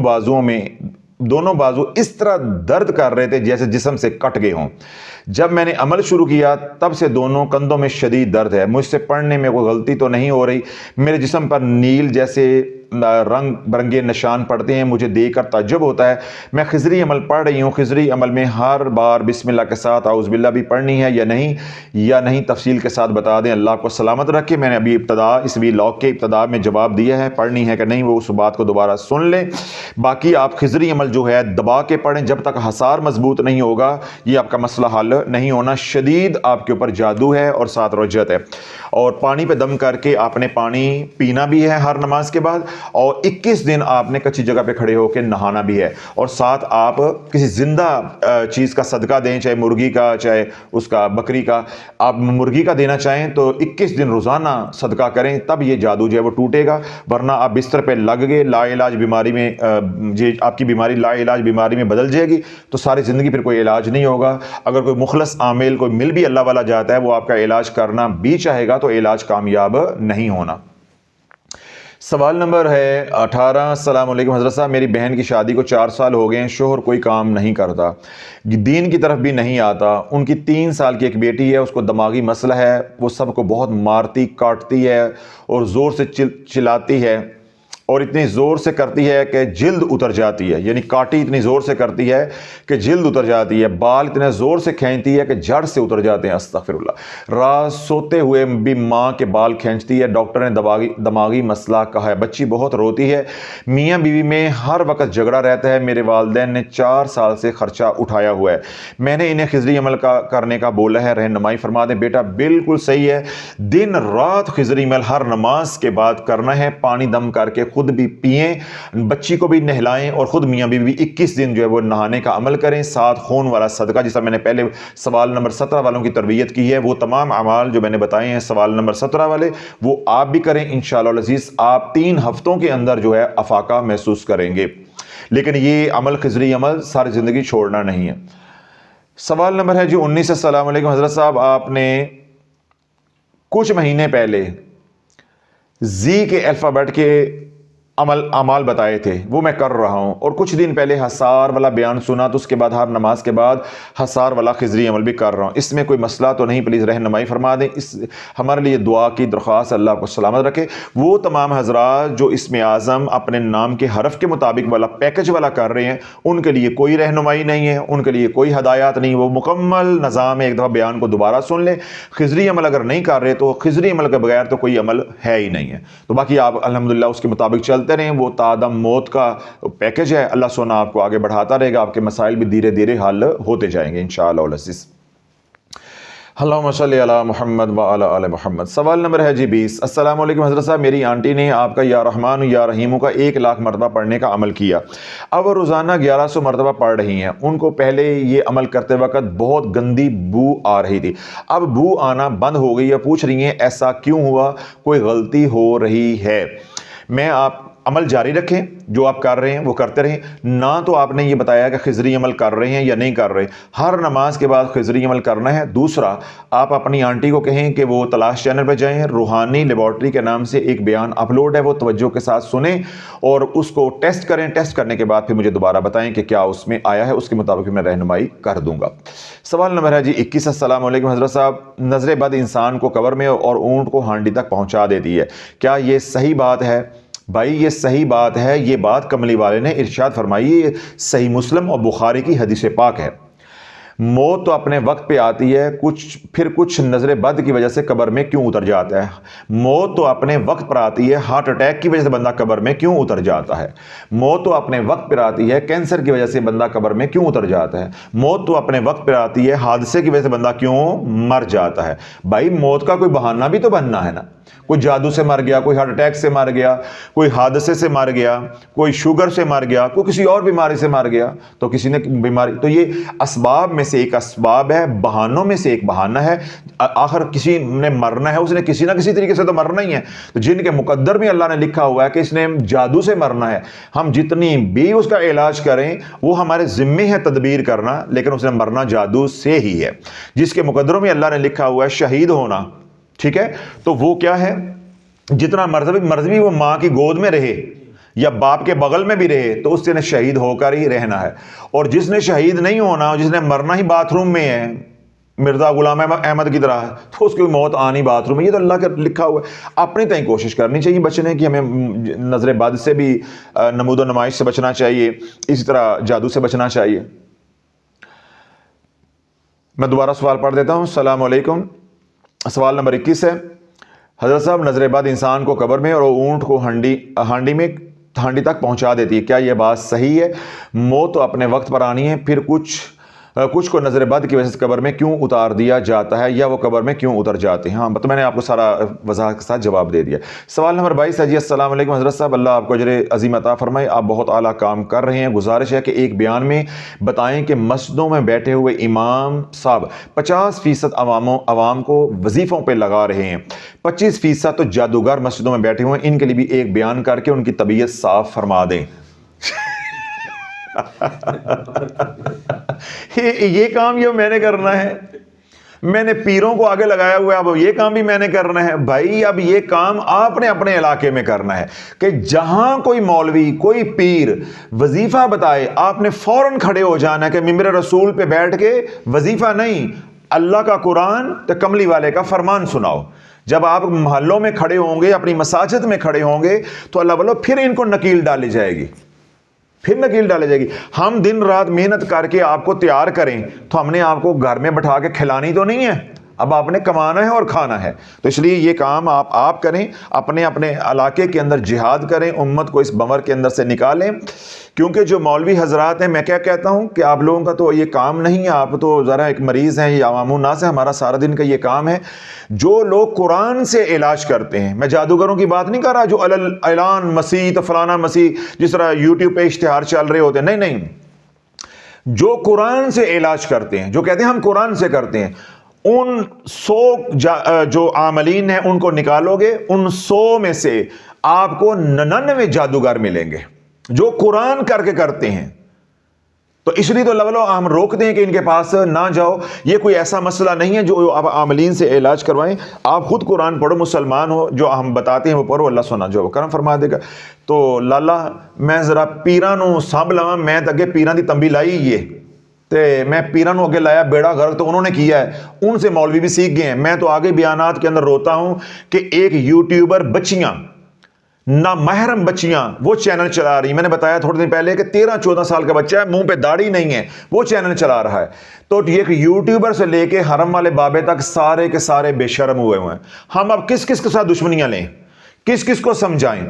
بازو اس طرح درد کر رہے تھے جیسے جسم سے کٹ گئے ہوں۔ جب میں نے عمل شروع کیا تب سے دونوں کندھوں میں شدید درد ہے۔ مجھ سے پڑھنے میں کوئی غلطی تو نہیں ہو رہی، میرے جسم پر نیل جیسے رنگ برنگے نشان پڑتے ہیں، مجھے دیکھ کر تعجب ہوتا ہے۔ میں خضری عمل پڑھ رہی ہوں، خضری عمل میں ہر بار بسم اللہ کے ساتھ اعوذ باللہ بھی پڑھنی ہے یا نہیں تفصیل کے ساتھ بتا دیں، اللہ کو سلامت رکھے۔ میں نے ابھی اس ویلاگ کے ابتدا میں جواب دیا ہے، پڑھنی ہے کہ نہیں وہ اس بات کو دوبارہ سن لیں۔ باقی آپ خضری عمل جو ہے دبا کے پڑھیں، جب تک حصار مضبوط نہیں ہوگا یہ آپ کا مسئلہ حل نہیں ہونا۔ شدید آپ کے اوپر جادو ہے اور ساتھ رجت ہے، اور پانی پہ دم کر کے آپ نے پانی پینا بھی ہے ہر نماز کے بعد، اور 21 دن آپ نے کچی جگہ پہ کھڑے ہو کے نہانا بھی ہے، اور ساتھ آپ کسی زندہ چیز کا صدقہ دیں، چاہے مرغی کا چاہے اس کا بکری کا۔ آپ مرغی کا دینا چاہیں تو 21 دن روزانہ صدقہ کریں، تب یہ جادو جو ہے وہ ٹوٹے گا، ورنہ آپ بستر پہ لگ گئے لا علاج بیماری میں، آپ کی بیماری لا علاج بیماری میں بدل جائے گی تو ساری زندگی پھر کوئی علاج نہیں ہوگا۔ اگر کوئی مخلص عامل کوئی مل بھی اللہ والا جاتا ہے، وہ آپ کا علاج کرنا بھی چاہے گا تو علاج کامیاب نہیں ہونا۔ سوال نمبر ہے 18۔ السلام علیکم حضرت صاحب، میری بہن کی شادی کو 4 سال ہو گئے ہیں، شوہر کوئی کام نہیں کرتا، دین کی طرف بھی نہیں آتا، ان کی 3 سال کی ایک بیٹی ہے، اس کو دماغی مسئلہ ہے، وہ سب کو بہت مارتی کاٹتی ہے اور زور سے چلاتی ہے، اور اتنی زور سے کرتی ہے کہ جلد اتر جاتی ہے، یعنی کاٹی اتنی زور سے کرتی ہے کہ جلد اتر جاتی ہے، بال اتنے زور سے کھینچتی ہے کہ جڑ سے اتر جاتے ہیں، استغفر اللہ۔ رات سوتے ہوئے بھی ماں کے بال کھینچتی ہے، ڈاکٹر نے دماغی مسئلہ کہا ہے، بچی بہت روتی ہے، میاں بیوی میں ہر وقت جھگڑا رہتا ہے، میرے والدین نے 4 سال سے خرچہ اٹھایا ہوا ہے، میں نے انہیں خضری عمل کرنے کا بولا ہے، رہنمائی فرما دیں۔ بیٹا بالکل صحیح ہے، دن رات خضری عمل ہر نماز کے بعد کرنا ہے، پانی دم کر کے خود بھی پئیں، بچی کو بھی نہلائیں، اور خود میاں بیوی 21 دن جو ہے وہ نہانے کا عمل کریں، ساتھ خون والا صدقہ، جیسا میں نے پہلے سوال نمبر 17 والوں کی تربیت کی ہے، وہ تمام اعمال جو میں نے بتائے ہیں سوال نمبر 17 والے وہ آپ بھی کریں انشاءاللہ العزیز۔ آپ 3 ہفتوں کے اندر جو ہے افاقہ محسوس کریں گے، لیکن یہ عمل خضری عمل ساری زندگی چھوڑنا نہیں ہے۔ سوال نمبر ہے 19۔ السلام علیکم حضرت صاحب، آپ نے کچھ مہینے پہلے زی کے الفابیٹ کے اعمال بتائے تھے، وہ میں کر رہا ہوں، اور کچھ دن پہلے حصار والا بیان سنا تو اس کے بعد ہر نماز کے بعد حصار والا خضری عمل بھی کر رہا ہوں، اس میں کوئی مسئلہ تو نہیں؟ پلیز رہنمائی فرما دیں، ہمارے لیے دعا کی درخواست، اللہ کو سلامت رکھے۔ وہ تمام حضرات جو اسم اعظم اپنے نام کے حرف کے مطابق والا پیکج والا کر رہے ہیں، ان کے لیے کوئی رہنمائی نہیں ہے، ان کے لیے کوئی ہدایات نہیں، وہ مکمل نظام ہے، ایک دفعہ بیان کو دوبارہ سن لیں۔ خضری عمل اگر نہیں کر رہے تو خضری عمل کے بغیر تو کوئی عمل ہے ہی نہیں ہے، تو باقی آپ الحمدللہ اس کے مطابق چلتے رہیں، وہ تادم موت کا پیکج ہے، اللہ سونا آپ کو آگے بڑھاتا رہے گا، آپ کے مسائل بھی دھیرے دھیرے حل ہوتے جائیں گے انشاءاللہ العزیز۔ اللہم صلی علی محمد وعلی آل محمد۔ سوال نمبر ہے 20۔ السلام علیکم حضرت صاحب، میری آنٹی نے آپ کا یا رحمان یا رحیم کا 1 لاکھ مرتبہ پڑھنے کا عمل کیا، اب وہ روزانہ 1100 مرتبہ پڑھ رہی ہیں، ان کو پہلے یہ عمل کرتے وقت بہت گندی بو آ رہی تھی، اب بو آنا بند ہو گئی ہے، پوچھ رہی ہیں ایسا کیوں ہوا، کوئی غلطی ہو رہی ہے؟ میں آپ عمل جاری رکھیں، جو آپ کر رہے ہیں وہ کرتے رہیں، نہ تو آپ نے یہ بتایا کہ خضری عمل کر رہے ہیں یا نہیں کر رہے، ہر نماز کے بعد خضری عمل کرنا ہے۔ دوسرا، آپ اپنی آنٹی کو کہیں کہ وہ تلاش چینل پہ جائیں، روحانی لیبارٹری کے نام سے ایک بیان اپلوڈ ہے، وہ توجہ کے ساتھ سنیں اور اس کو ٹیسٹ کریں، ٹیسٹ کرنے کے بعد پھر مجھے دوبارہ بتائیں کہ کیا اس میں آیا ہے، اس کے مطابق میں رہنمائی کر دوں گا۔ سوال نمبر ہے 21۔ السلام علیکم حضرت صاحب، نظر بد انسان کو قبر میں اور اونٹ کو ہانڈی تک پہنچا دیتی ہے، کیا یہ صحیح بات ہے؟ بھائی یہ صحیح بات ہے، یہ بات کملی والے نے ارشاد فرمائی، یہ صحیح مسلم اور بخاری کی حدیث پاک ہے۔ موت تو اپنے وقت پہ آتی ہے، کچھ نظر بد کی وجہ سے قبر میں کیوں اتر جاتا ہے؟ موت تو اپنے وقت پر آتی ہے، ہارٹ اٹیک کی وجہ سے بندہ قبر میں کیوں اتر جاتا ہے؟ موت تو اپنے وقت پر آتی ہے، کینسر کی وجہ سے بندہ قبر میں کیوں اتر جاتا ہے؟ موت تو اپنے وقت پر آتی ہے، حادثے کی وجہ سے بندہ کیوں مر جاتا ہے؟ بھائی موت کا کوئی بہانہ بھی تو بننا ہے نا، کوئی جادو سے مر گیا، کوئی ہارٹ اٹیک سے مر گیا، کوئی حادثے سے مر گیا، کوئی شوگر سے مر گیا، کوئی کسی اور بیماری سے مر گیا، تو کسی نے بیماری، تو یہ اسباب میں سے ایک اسباب ہے، بہانوں میں سے ایک بہانہ ہے۔ آخر کسی نے مرنا ہے، اس نے کسی نہ کسی طریقے سے تو مرنا ہی ہے۔ تو جن کے مقدر میں اللہ نے لکھا ہوا ہے کہ اس نے جادو سے مرنا ہے، ہم جتنی بھی اس کا علاج کریں وہ ہمارے ذمے ہے تدبیر کرنا، لیکن اس نے مرنا جادو سے ہی ہے۔ جس کے مقدروں میں اللہ نے لکھا ہوا ہے شہید ہونا، ٹھیک ہے، تو وہ کیا ہے، جتنا مرضی وہ ماں کی گود میں رہے یا باپ کے بغل میں بھی رہے تو اس نے شہید ہو کر ہی رہنا ہے۔ اور جس نے شہید نہیں ہونا، جس نے مرنا ہی باتھ روم میں ہے، مرزا غلام احمد کی طرح، تو اس کی موت آنی باتھ روم میں، یہ تو اللہ کا لکھا ہوا ہے۔ اپنی تئیں کوشش کرنی چاہیے بچنے کی، ہمیں نظر بد سے بھی، نمود و نمائش سے بچنا چاہیے، اسی طرح جادو سے بچنا چاہیے۔ میں دوبارہ سوال پڑھ دیتا ہوں۔ السلام علیکم، سوال نمبر 21 ہے، حضرت صاحب نظر بد انسان کو قبر میں اور اونٹ کو ہانڈی تک پہنچا دیتی ہے، کیا یہ بات صحیح ہے؟ موت تو اپنے وقت پر آنی ہے، پھر کچھ کو نظر بد کی وجہ سے قبر میں کیوں اتار دیا جاتا ہے، یا وہ قبر میں کیوں اتر جاتے ہیں؟ ہاں تو میں نے آپ کو سارا وضاحت کے ساتھ جواب دے دیا۔ سوال نمبر 22 ہے جی، السلام علیکم حضرت صاحب، اللہ آپ کو اجر عظیم عطا فرمائے، آپ بہت اعلیٰ کام کر رہے ہیں، گزارش ہے کہ ایک بیان میں بتائیں کہ مسجدوں میں بیٹھے ہوئے امام صاحب 50% عوام کو وظیفوں پہ لگا رہے ہیں، 25% تو جادوگر مسجدوں میں بیٹھے ہوئے ہیں، ان کے لیے بھی ایک بیان کر کے ان کی طبیعت صاف فرما دیں۔ یہ کام یہ میں نے کرنا ہے، میں نے پیروں کو آگے لگایا ہوا ہے، اب یہ کام بھی میں نے کرنا ہے۔ بھائی اب یہ کام آپ نے اپنے علاقے میں کرنا ہے کہ جہاں کوئی مولوی کوئی پیر وظیفہ بتائے آپ نے فوراً کھڑے ہو جانا ہے کہ ممبر رسول پہ بیٹھ کے وظیفہ نہیں، اللہ کا قرآن تو کملی والے کا فرمان سناؤ۔ جب آپ محلوں میں کھڑے ہوں گے، اپنی مساجد میں کھڑے ہوں گے تو اللہ والو پھر ان کو نکیل ڈالی جائے گی، ہم دن رات محنت کر کے آپ کو تیار کریں تو ہم نے آپ کو گھر میں بٹھا کے کھلانی تو نہیں ہے، اب آپ نے کمانا ہے اور کھانا ہے۔ تو اس لیے یہ کام آپ کریں، اپنے علاقے کے اندر جہاد کریں، امت کو اس بمر کے اندر سے نکالیں۔ کیونکہ جو مولوی حضرات ہیں، میں کیا کہتا ہوں کہ آپ لوگوں کا تو یہ کام نہیں ہے، آپ تو ذرا ایک مریض ہیں، یہ عوام الناس ہے، ہمارا سارا دن کا یہ کام ہے۔ جو لوگ قرآن سے علاج کرتے ہیں، میں جادوگروں کی بات نہیں کر رہا جو اعلان مسیح تو فلانا مسیح جس طرح یوٹیوب پہ اشتہار چل رہے ہوتے ہیں، نہیں، جو قرآن سے علاج کرتے ہیں، جو کہتے ہیں ہم قرآن سے کرتے ہیں، ان 100 جو عاملین ہیں ان کو نکالو گے، ان 100 میں سے آپ کو 99 جادوگر ملیں گے جو قرآن کر کے کرتے ہیں۔ تو اس لیے تو لولو ہم روکتے ہیں کہ ان کے پاس نہ جاؤ۔ یہ کوئی ایسا مسئلہ نہیں ہے جو آپ عاملین سے علاج کروائیں، آپ خود قرآن پڑھو، مسلمان ہو، جو ہم بتاتے ہیں وہ پڑھو، اللہ سونا جو کرم فرما دے گا۔ تو لالا میں ذرا پیران نو سانب لواں، میں اگے پیران دی تنبیہ لائی یہ تے میں پیران نو اگے لایا، بیڑا غرق تو انہوں نے کیا ہے، ان سے مولوی بھی سیکھ گئے ہیں۔ میں تو آگے بیانات کے اندر روتا ہوں کہ ایک یوٹیوبر بچیاں، نامحرم بچیاں وہ چینل چلا رہی ہیں، میں نے بتایا تھوڑے دن پہلے کہ 13-14 سال کا بچہ ہے، منہ پہ داڑھی نہیں ہے، وہ چینل چلا رہا ہے۔ تو ایک یوٹیوبر سے لے کے حرم والے بابے تک سارے کے سارے بے شرم ہوئے ہیں۔ ہم اب کس کے ساتھ دشمنیاں لیں، کس کو سمجھائیں؟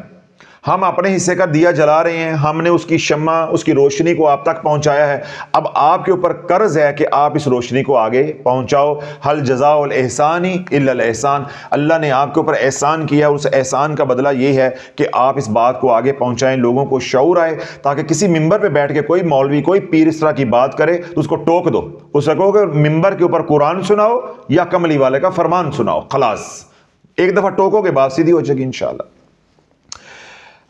ہم اپنے حصے کا دیا جلا رہے ہیں، ہم نے اس کی شمع، اس کی روشنی کو آپ تک پہنچایا ہے، اب آپ کے اوپر قرض ہے کہ آپ اس روشنی کو آگے پہنچاؤ۔ حل جزاء الاحسان الا الاحسان، اللہ نے آپ کے اوپر احسان کیا، اس احسان کا بدلہ یہ ہے کہ آپ اس بات کو آگے پہنچائیں، لوگوں کو شعور آئے، تاکہ کسی ممبر پہ بیٹھ کے کوئی مولوی کوئی پیر اس طرح کی بات کرے تو اس کو ٹوک دو، اس کو کہو کہ ممبر کے اوپر قرآن سناؤ یا کملی والے کا فرمان سناؤ، خلاص ایک دفعہ ٹوکو گے بات سیدھی ہو جائے گی انشاءاللہ۔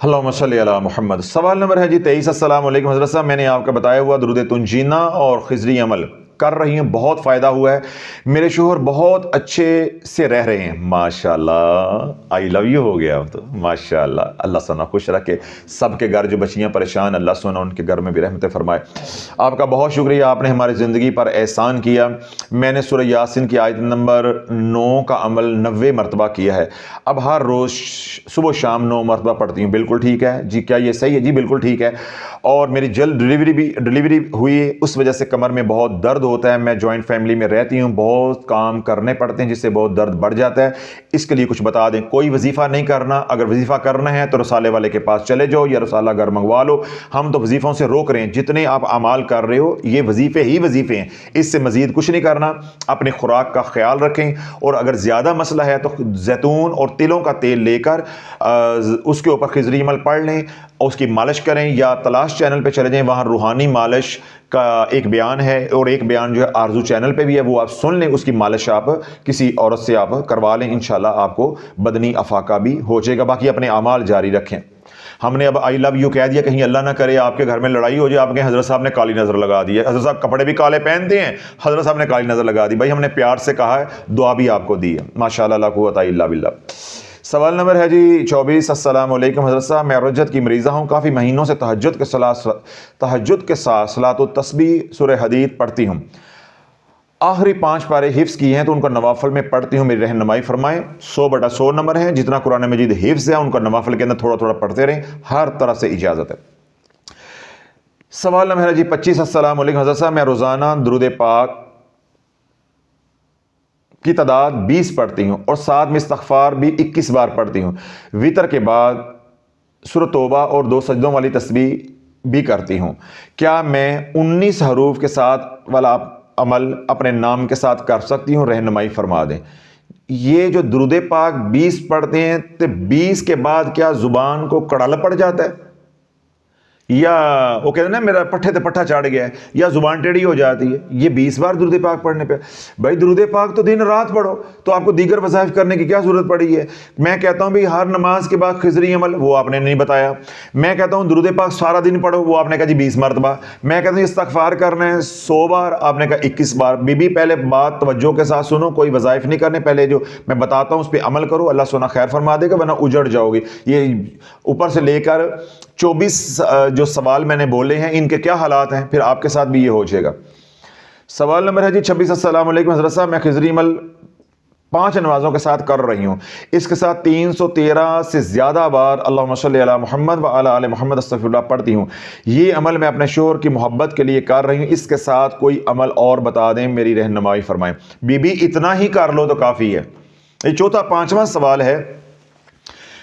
اللہم صلی علی محمد۔ سوال نمبر ہے جی 23، السلام علیکم حضرت صاحب، میں نے آپ کا بتایا ہوا درود تنجینہ اور خضری عمل کر رہی ہوں، بہت فائدہ ہوا ہے، میرے شوہر بہت اچھے سے رہ رہے ہیں، ماشاءاللہ، آئی لو یو ہو گیا تو ماشاءاللہ، اللہ سنا خوش رکھے سب کے گھر، جو بچیاں پریشان اللہ سنا ان کے گھر میں بھی رحمت فرمائے۔ آپ کا بہت شکریہ، آپ نے ہماری زندگی پر احسان کیا۔ میں نے سورہ یاسین کی آیت نمبر 9 کا عمل 90 مرتبہ کیا ہے، اب ہر روز صبح شام 9 مرتبہ پڑھتی ہوں، بالکل ٹھیک ہے جی، کیا یہ صحیح ہے؟ جی بالکل ٹھیک ہے۔ اور میری جلد ڈلیوری ہوئی، اس وجہ سے کمر میں بہت درد ہوتا ہے. میں جوائنٹ فیملی میں رہتی ہوں، بہت کام کرنے پڑتے ہیں جس سے بہت درد بڑھ جاتا ہے. اس کے لیے کچھ بتا دیں. کوئی وظیفہ نہیں کرنا، اگر وظیفہ کرنا ہے تو رسالے والے کے پاس چلے جاؤ یا رسالہ گھر منگوا لو. ہم تو وظیفوں سے روک رہے ہیں. جتنے آپ اعمال کر رہے ہو یہ وظیفے ہی وظیفے ہیں، اس سے مزید کچھ نہیں کرنا. اپنی خوراک کا خیال رکھیں، اور اگر زیادہ مسئلہ ہے تو زیتون اور تلوں کا تیل لے کر اس کے اوپر خضری عمل پڑھ لیں اور اس کی مالش کریں، یا تلاش چینل پہ چلے جائیں، وہاں روحانی مالش کا ایک بیان ہے، اور ایک بیان جو ہے آرزو چینل پہ بھی ہے، وہ آپ سن لیں. اس کی مالش آپ کسی عورت سے آپ کروا لیں، انشاءاللہ آپ کو بدنی افاقہ بھی ہو جائے گا. باقی اپنے اعمال جاری رکھیں. ہم نے اب آئی لو یو کہہ دیا، کہیں اللہ نہ کرے آپ کے گھر میں لڑائی ہو جائے، آپ کے حضرت صاحب نے کالی نظر لگا دی ہے. حضرت صاحب کپڑے بھی کالے پہنتے ہیں، حضرت صاحب نے کالی نظر لگا دی. بھائی ہم نے پیار سے کہا ہے، دعا بھی آپ کو دی ہے. ماشاءاللہ لا قوت الا باللہ. سوال نمبر ہے جی 24. السلام علیکم حضرت صاحب، میں رجت کی مریضہ ہوں، کافی مہینوں سے تہجد کے ساتھ صلاۃ التسبیح سورہ حدید پڑھتی ہوں. آخری 5 پارے حفظ کیے ہیں تو ان کا نوافل میں پڑھتی ہوں، میری رہنمائی فرمائیں. 100/100 نمبر ہے، جتنا قرآن مجید حفظ ہے ان کا نوافل کے اندر تھوڑا تھوڑا پڑھتے رہیں، ہر طرح سے اجازت ہے. سوال نمبر ہے جی 25. السلام علیکم حضرت صاحب، میں روزانہ درود پاک کی تعداد 20 پڑھتی ہوں اور ساتھ میں استغفار بھی 21 بار پڑھتی ہوں. وتر کے بعد سورۃ توبہ اور 2 سجدوں والی تسبیح بھی کرتی ہوں. کیا میں 19 حروف کے ساتھ والا عمل اپنے نام کے ساتھ کر سکتی ہوں؟ رہنمائی فرما دیں. یہ جو درود پاک 20 پڑھتے ہیں تو 20 کے بعد کیا زبان کو کڑل پڑ جاتا ہے، یا وہ کہتے ہیں نا میرا پٹھے تے پٹھا چڑھ گیا ہے، یا زبان ٹیڑھی ہو جاتی ہے یہ 20 بار درود پاک پڑھنے پہ؟ بھائی درود پاک تو دن رات پڑھو، تو آپ کو دیگر وظائف کرنے کی کیا ضرورت پڑی ہے؟ میں کہتا ہوں بھی ہر نماز کے بعد خضری عمل، وہ آپ نے نہیں بتایا. میں کہتا ہوں درود پاک سارا دن پڑھو، وہ آپ نے کہا جی 20 مرتبہ. میں کہتا ہوں استغفار کرنا ہے 100 بار، آپ نے کہا 21 بار. بی پہلے بات توجہ کے ساتھ سنو، کوئی وظائف نہیں کرنے، پہلے جو میں بتاتا ہوں اس پہ عمل کرو، اللہ سونا خیر فرما دے گا، ورنہ اجڑ جاؤ گی. یہ اوپر سے لے کر 24 جو سوال میں نے بولے ہیں ان کے کیا حالات ہیں، پھر آپ کے ساتھ بھی یہ ہو جائے گا. سوال نمبر ہے جی 26. السلام علیکم حضرت صاحب، میں خضری عمل 5 نمازوں کے ساتھ کر رہی ہوں، اس کے ساتھ 313 سے زیادہ بار اللہم صلی علی محمد و علی آل محمد استغفر اللہ پڑھتی ہوں. یہ عمل میں اپنے شوہر کی محبت کے لیے کر رہی ہوں، اس کے ساتھ کوئی عمل اور بتا دیں، میری رہنمائی فرمائیں. اتنا ہی کر لو تو کافی ہے. یہ چوتھا 5واں سوال ہے.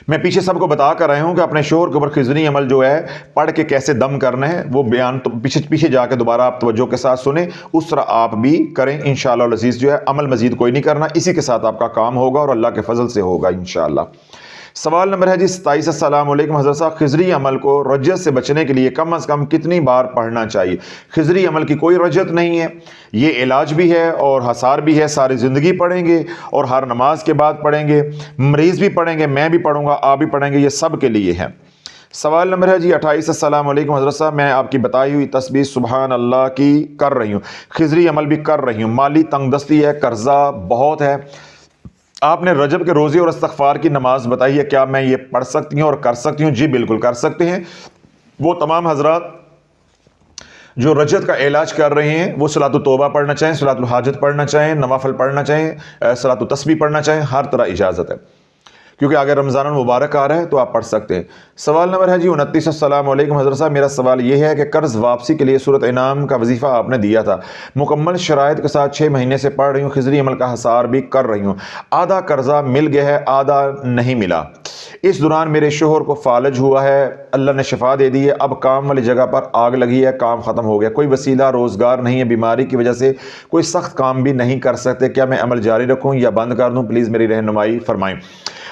میں پیچھے سب کو بتا کر رہا ہوں کہ اپنے شوہر کے اوپر خضری عمل جو ہے پڑھ کے کیسے دم کرنا ہے، وہ بیان تو پیچھے جا کے دوبارہ آپ توجہ کے ساتھ سنیں، اس طرح آپ بھی کریں انشاءاللہ العزیز. جو ہے عمل مزید کوئی نہیں کرنا، اسی کے ساتھ آپ کا کام ہوگا اور اللہ کے فضل سے ہوگا انشاءاللہ. سوال نمبر ہے جی 27. السلام علیکم حضرت صاحب، خضری عمل کو رجت سے بچنے کے لیے کم از کم کتنی بار پڑھنا چاہیے؟ خضری عمل کی کوئی رجت نہیں ہے، یہ علاج بھی ہے اور حصار بھی ہے. ساری زندگی پڑھیں گے اور ہر نماز کے بعد پڑھیں گے، مریض بھی پڑھیں گے، میں بھی پڑھوں گا، آپ بھی پڑھیں گے، یہ سب کے لیے ہے. سوال نمبر ہے جی 28. السلام علیکم حضرت صاحب، میں آپ کی بتائی ہوئی تسبیح سبحان اللہ کی کر رہی ہوں، خضری عمل بھی کر رہی ہوں، مالی تنگ دستی ہے، قرضہ بہت ہے. آپ نے رجب کے روزے اور استغفار کی نماز بتائی ہے، کیا میں یہ پڑھ سکتی ہوں اور کر سکتی ہوں؟ جی بالکل کر سکتے ہیں. وہ تمام حضرات جو رجب کا علاج کر رہے ہیں وہ صلاۃ التوبہ پڑھنا چاہیں، صلاۃ الحاجت پڑھنا چاہیں، نوافل پڑھنا چاہیں، صلاۃ التسبیح پڑھنا چاہیں، ہر طرح اجازت ہے، کیونکہ اگر رمضان المبارک آ رہا ہے تو آپ پڑھ سکتے ہیں. سوال نمبر ہے جی 29. السلام علیکم حضرت صاحب، میرا سوال یہ ہے کہ قرض واپسی کے لیے سورۃ انعام کا وظیفہ آپ نے دیا تھا، مکمل شرائط کے ساتھ 6 مہینے سے پڑھ رہی ہوں، خضری عمل کا حصار بھی کر رہی ہوں، آدھا قرضہ مل گیا ہے، آدھا نہیں ملا. اس دوران میرے شوہر کو فالج ہوا ہے، اللہ نے شفا دے دی ہے، اب کام والی جگہ پر آگ لگی ہے، کام ختم ہو گیا، کوئی وسیلہ روزگار نہیں ہے، بیماری کی وجہ سے کوئی سخت کام بھی نہیں کر سکتے، کیا میں عمل جاری رکھوں یا بند کر دوں؟ پلیز میری رہنمائی فرمائیں.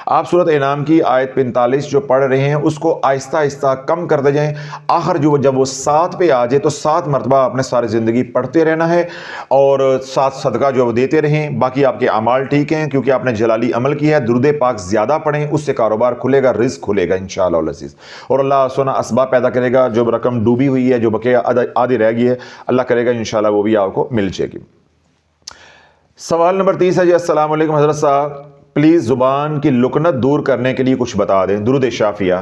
آپ سورۃ انعام کی آیت 45 جو پڑھ رہے ہیں اس کو آہستہ آہستہ کم کرتے جائیں، آخر جب وہ 7 پہ آ جائے تو 7 مرتبہ آپ نے ساری زندگی پڑھتے رہنا ہے، اور 7 صدقہ جو وہ دیتے رہیں. باقی آپ کے اعمال ٹھیک ہیں کیونکہ آپ نے جلالی عمل کیا ہے. درود پاک زیادہ پڑھیں، اس سے کاروبار کھلے گا، رزق کھلے گا انشاءاللہ العزیز، اور اللہ سونا اسباب پیدا کرے گا. جو رقم ڈوبی ہوئی ہے، جو بقیہ آدھی رہ گئی ہے، اللہ کرے گا انشاءاللہ وہ بھی آپ کو مل جائے گی. سوال نمبر 30 ہے جی السلام علیکم حضرت صاحب، پلیز زبان کی لکنت دور کرنے کے لیے کچھ بتا دیں. درود شافیہ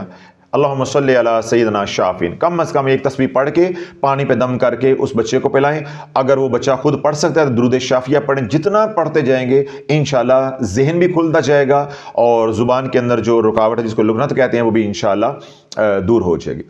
اللہم صلی علی سیدنا شافین، کم از کم ایک تسبیح پڑھ کے پانی پہ دم کر کے اس بچے کو پلائیں. اگر وہ بچہ خود پڑھ سکتا ہے تو درود شافیہ پڑھیں. جتنا پڑھتے جائیں گے انشاءاللہ ذہن بھی کھلتا جائے گا اور زبان کے اندر جو رکاوٹ ہے جس کو لکنت کہتے ہیں وہ بھی انشاءاللہ دور ہو جائے گی.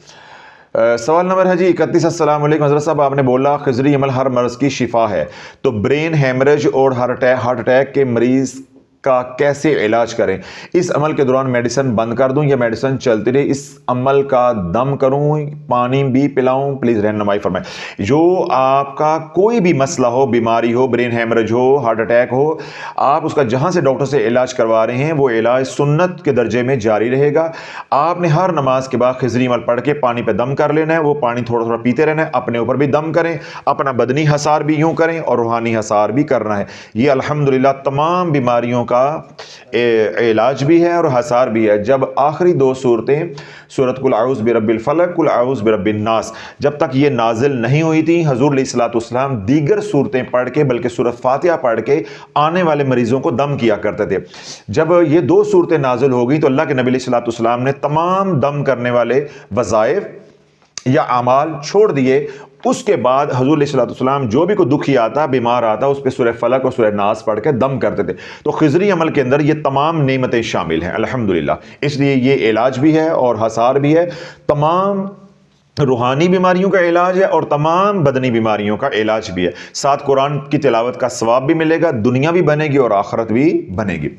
سوال نمبر ہے جی 31، السلام علیکم حضرت صاحب، آپ نے بولا خضری عمل ہر مرض کی شفا ہے، تو برین ہیمریج اور ہارٹ اٹیک کے مریض کا کیسے علاج کریں؟ اس عمل کے دوران میڈیسن بند کر دوں یا میڈیسن چلتی رہے؟ اس عمل کا دم کروں، پانی بھی پلاؤں؟ پلیز رہنمائی فرمائیں۔ جو آپ کا کوئی بھی مسئلہ ہو، بیماری ہو، برین ہیمریج ہو، ہارٹ اٹیک ہو، آپ اس کا جہاں سے ڈاکٹر سے علاج کروا رہے ہیں وہ علاج سنت کے درجے میں جاری رہے گا۔ آپ نے ہر نماز کے بعد خضری عمل پڑھ کے پانی پہ دم کر لینا ہے، وہ پانی تھوڑا تھوڑا پیتے رہنا ہے، اپنے اوپر بھی دم کریں، اپنا بدنی حصار بھی یوں کریں اور روحانی حصار بھی کرنا ہے۔ یہ الحمدللہ تمام بیماریوں کا علاج بھی ہے اور حصار بھی ہے۔ جب آخری دو صورتیں سورۃ قل اعوذ برب الفلق، قل اعوذ برب الناس، جب تک یہ نازل نہیں ہوئی تھی، حضور علیہ الصلوۃ والسلام دیگر صورتیں پڑھ کے بلکہ سورۃ فاتحہ پڑھ کے آنے والے مریضوں کو دم کیا کرتے تھے۔ جب یہ دو صورتیں نازل ہو گئی تو اللہ کے نبی علیہ الصلوۃ والسلام نے تمام دم کرنے والے وظائف یا اعمال چھوڑ دیے۔ اس کے بعد حضور علیہ الصلوۃ والسلام جو بھی کوئی دکھی آتا، بیمار آتا، اس پہ سورہ فلق اور سورہ ناس پڑھ کے دم کرتے تھے۔ تو خضری عمل کے اندر یہ تمام نعمتیں شامل ہیں الحمدللہ، اس لیے یہ علاج بھی ہے اور حصار بھی ہے، تمام روحانی بیماریوں کا علاج ہے اور تمام بدنی بیماریوں کا علاج بھی ہے۔ ساتھ قرآن کی تلاوت کا ثواب بھی ملے گا، دنیا بھی بنے گی اور آخرت بھی بنے گی۔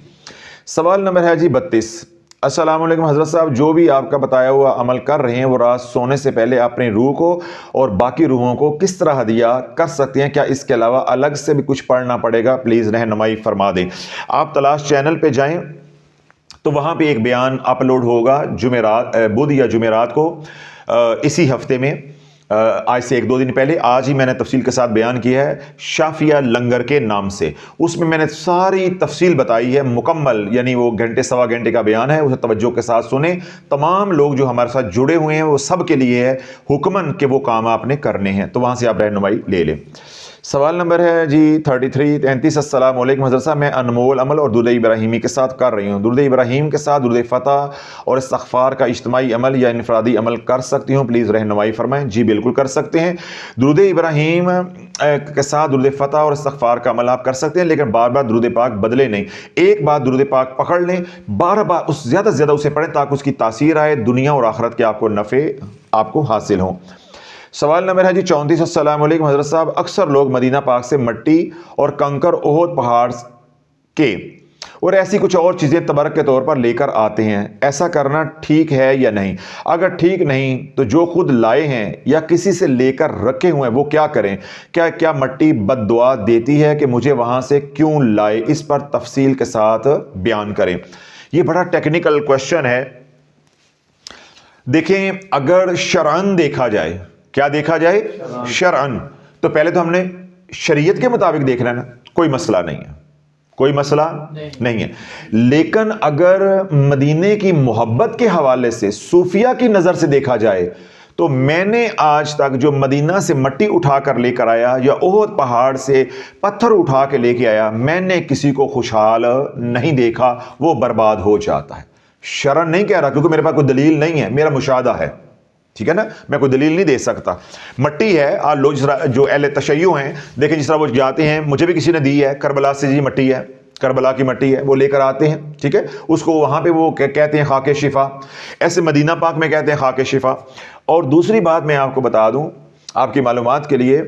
سوال نمبر ہے جی 32، السلام علیکم حضرت صاحب، جو بھی آپ کا بتایا ہوا عمل کر رہے ہیں وہ رات سونے سے پہلے اپنی روح کو اور باقی روحوں کو کس طرح ہدیہ کر سکتے ہیں؟ کیا اس کے علاوہ الگ سے بھی کچھ پڑھنا پڑے گا؟ پلیز رہنمائی فرما دیں۔ آپ تلاش چینل پہ جائیں تو وہاں پہ ایک بیان اپلوڈ ہوگا بدھ یا جمعرات کو اسی ہفتے میں، آج سے 1-2 دن پہلے، آج ہی میں نے تفصیل کے ساتھ بیان کیا ہے شافیہ لنگر کے نام سے۔ اس میں نے ساری تفصیل بتائی ہے مکمل، یعنی وہ گھنٹے سوا گھنٹے کا بیان ہے، اسے توجہ کے ساتھ سنیں۔ تمام لوگ جو ہمارے ساتھ جڑے ہوئے ہیں وہ سب کے لیے ہے حکمن کہ وہ کام آپ نے کرنے ہیں، تو وہاں سے آپ رہنمائی لے لیں۔ سوال نمبر ہے جی 33، السلام علیکم حضرت صاحب، میں انمول عمل اور درود ابراہیمی کے ساتھ کر رہی ہوں، درود ابراہیم کے ساتھ درود فتح اور استغفار کا اجتماعی عمل یا انفرادی عمل کر سکتی ہوں؟ پلیز رہنمائی فرمائیں۔ جی بالکل کر سکتے ہیں، درود ابراہیم کے ساتھ درود فتح اور استغفار کا عمل آپ کر سکتے ہیں، لیکن بار بار درود پاک بدلے نہیں، ایک بار درود پاک پکڑ لیں، بار بار زیادہ سے زیادہ اسے پڑھیں تاکہ اس کی تاثیر آئے، دنیا اور آخرت کے آپ کو نفع آپ کو حاصل ہوں۔ سوال نمبر ہے جی 34، السلام علیکم حضرت صاحب، اکثر لوگ مدینہ پاک سے مٹی اور کنکر احد پہاڑ کے اور ایسی کچھ اور چیزیں تبرک کے طور پر لے کر آتے ہیں، ایسا کرنا ٹھیک ہے یا نہیں؟ اگر ٹھیک نہیں تو جو خود لائے ہیں یا کسی سے لے کر رکھے ہوئے ہیں وہ کیا کریں؟ کیا مٹی بد دعا دیتی ہے کہ مجھے وہاں سے کیوں لائے؟ اس پر تفصیل کے ساتھ بیان کریں۔ یہ بڑا ٹیکنیکل کوشچن ہے۔ دیکھیں، اگر شرعن دیکھا جائے، کیا دیکھا جائے؟ شرعن، تو پہلے تو ہم نے شریعت کے مطابق دیکھنا ہے نا، کوئی مسئلہ نہیں ہے، کوئی مسئلہ نہیں ہے۔ لیکن اگر مدینے کی محبت کے حوالے سے صوفیہ کی نظر سے دیکھا جائے تو میں نے آج تک جو مدینہ سے مٹی اٹھا کر لے کر آیا یا احد پہاڑ سے پتھر اٹھا کے لے کے آیا، میں نے کسی کو خوشحال نہیں دیکھا، وہ برباد ہو جاتا ہے۔ شرعن نہیں کہہ رہا کیونکہ میرے پاس کوئی دلیل نہیں ہے، میرا مشاہدہ ہے، ٹھیک ہے نا، میں کوئی دلیل نہیں دے سکتا۔ مٹی ہے، لوگ جو اہل تشیع ہیں، دیکھیں جس طرح وہ جاتے ہیں، مجھے بھی کسی نے دی ہے کربلا سے، جی مٹی ہے، کربلا کی مٹی ہے، وہ لے کر آتے ہیں، ٹھیک ہے، اس کو وہاں پہ وہ کہتے ہیں خاک شفا، ایسے مدینہ پاک میں کہتے ہیں خاک شفا۔ اور دوسری بات میں آپ کو بتا دوں آپ کی معلومات کے لیے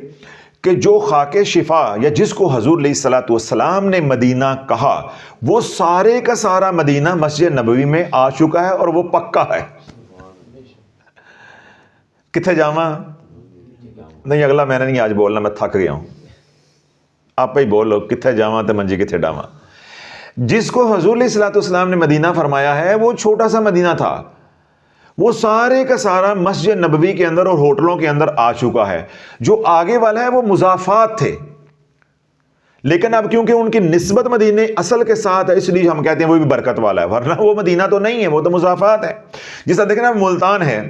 کہ جو خاک شفا یا جس کو حضور علیہ الصلوۃ والسلام نے مدینہ کہا، وہ سارے کا سارا مدینہ مسجد نبوی میں آ چکا ہے اور وہ پکا ہے۔ کتنے جاواں؟ نہیں، اگلا میں نے نہیں آج بولنا، میں تھک گیا ہوں، آپ ہی بولو، کتنے جاواں تے منجی کتنے ڈاواں۔ جس کو حضور علیہ الصلوۃ والسلام نے مدینہ فرمایا ہے وہ چھوٹا سا مدینہ تھا، وہ سارے کا سارا مسجد نبوی کے اندر اور ہوٹلوں کے اندر آ چکا ہے۔ جو آگے والا ہے وہ مضافات تھے، لیکن اب کیونکہ ان کی نسبت مدینے اصل کے ساتھ ہے اس لیے ہم کہتے ہیں وہ بھی برکت والا ہے، ورنہ وہ مدینہ تو نہیں ہے، وہ تو مضافات ہے۔ جس طرح دیکھیں نا ملتان ہے،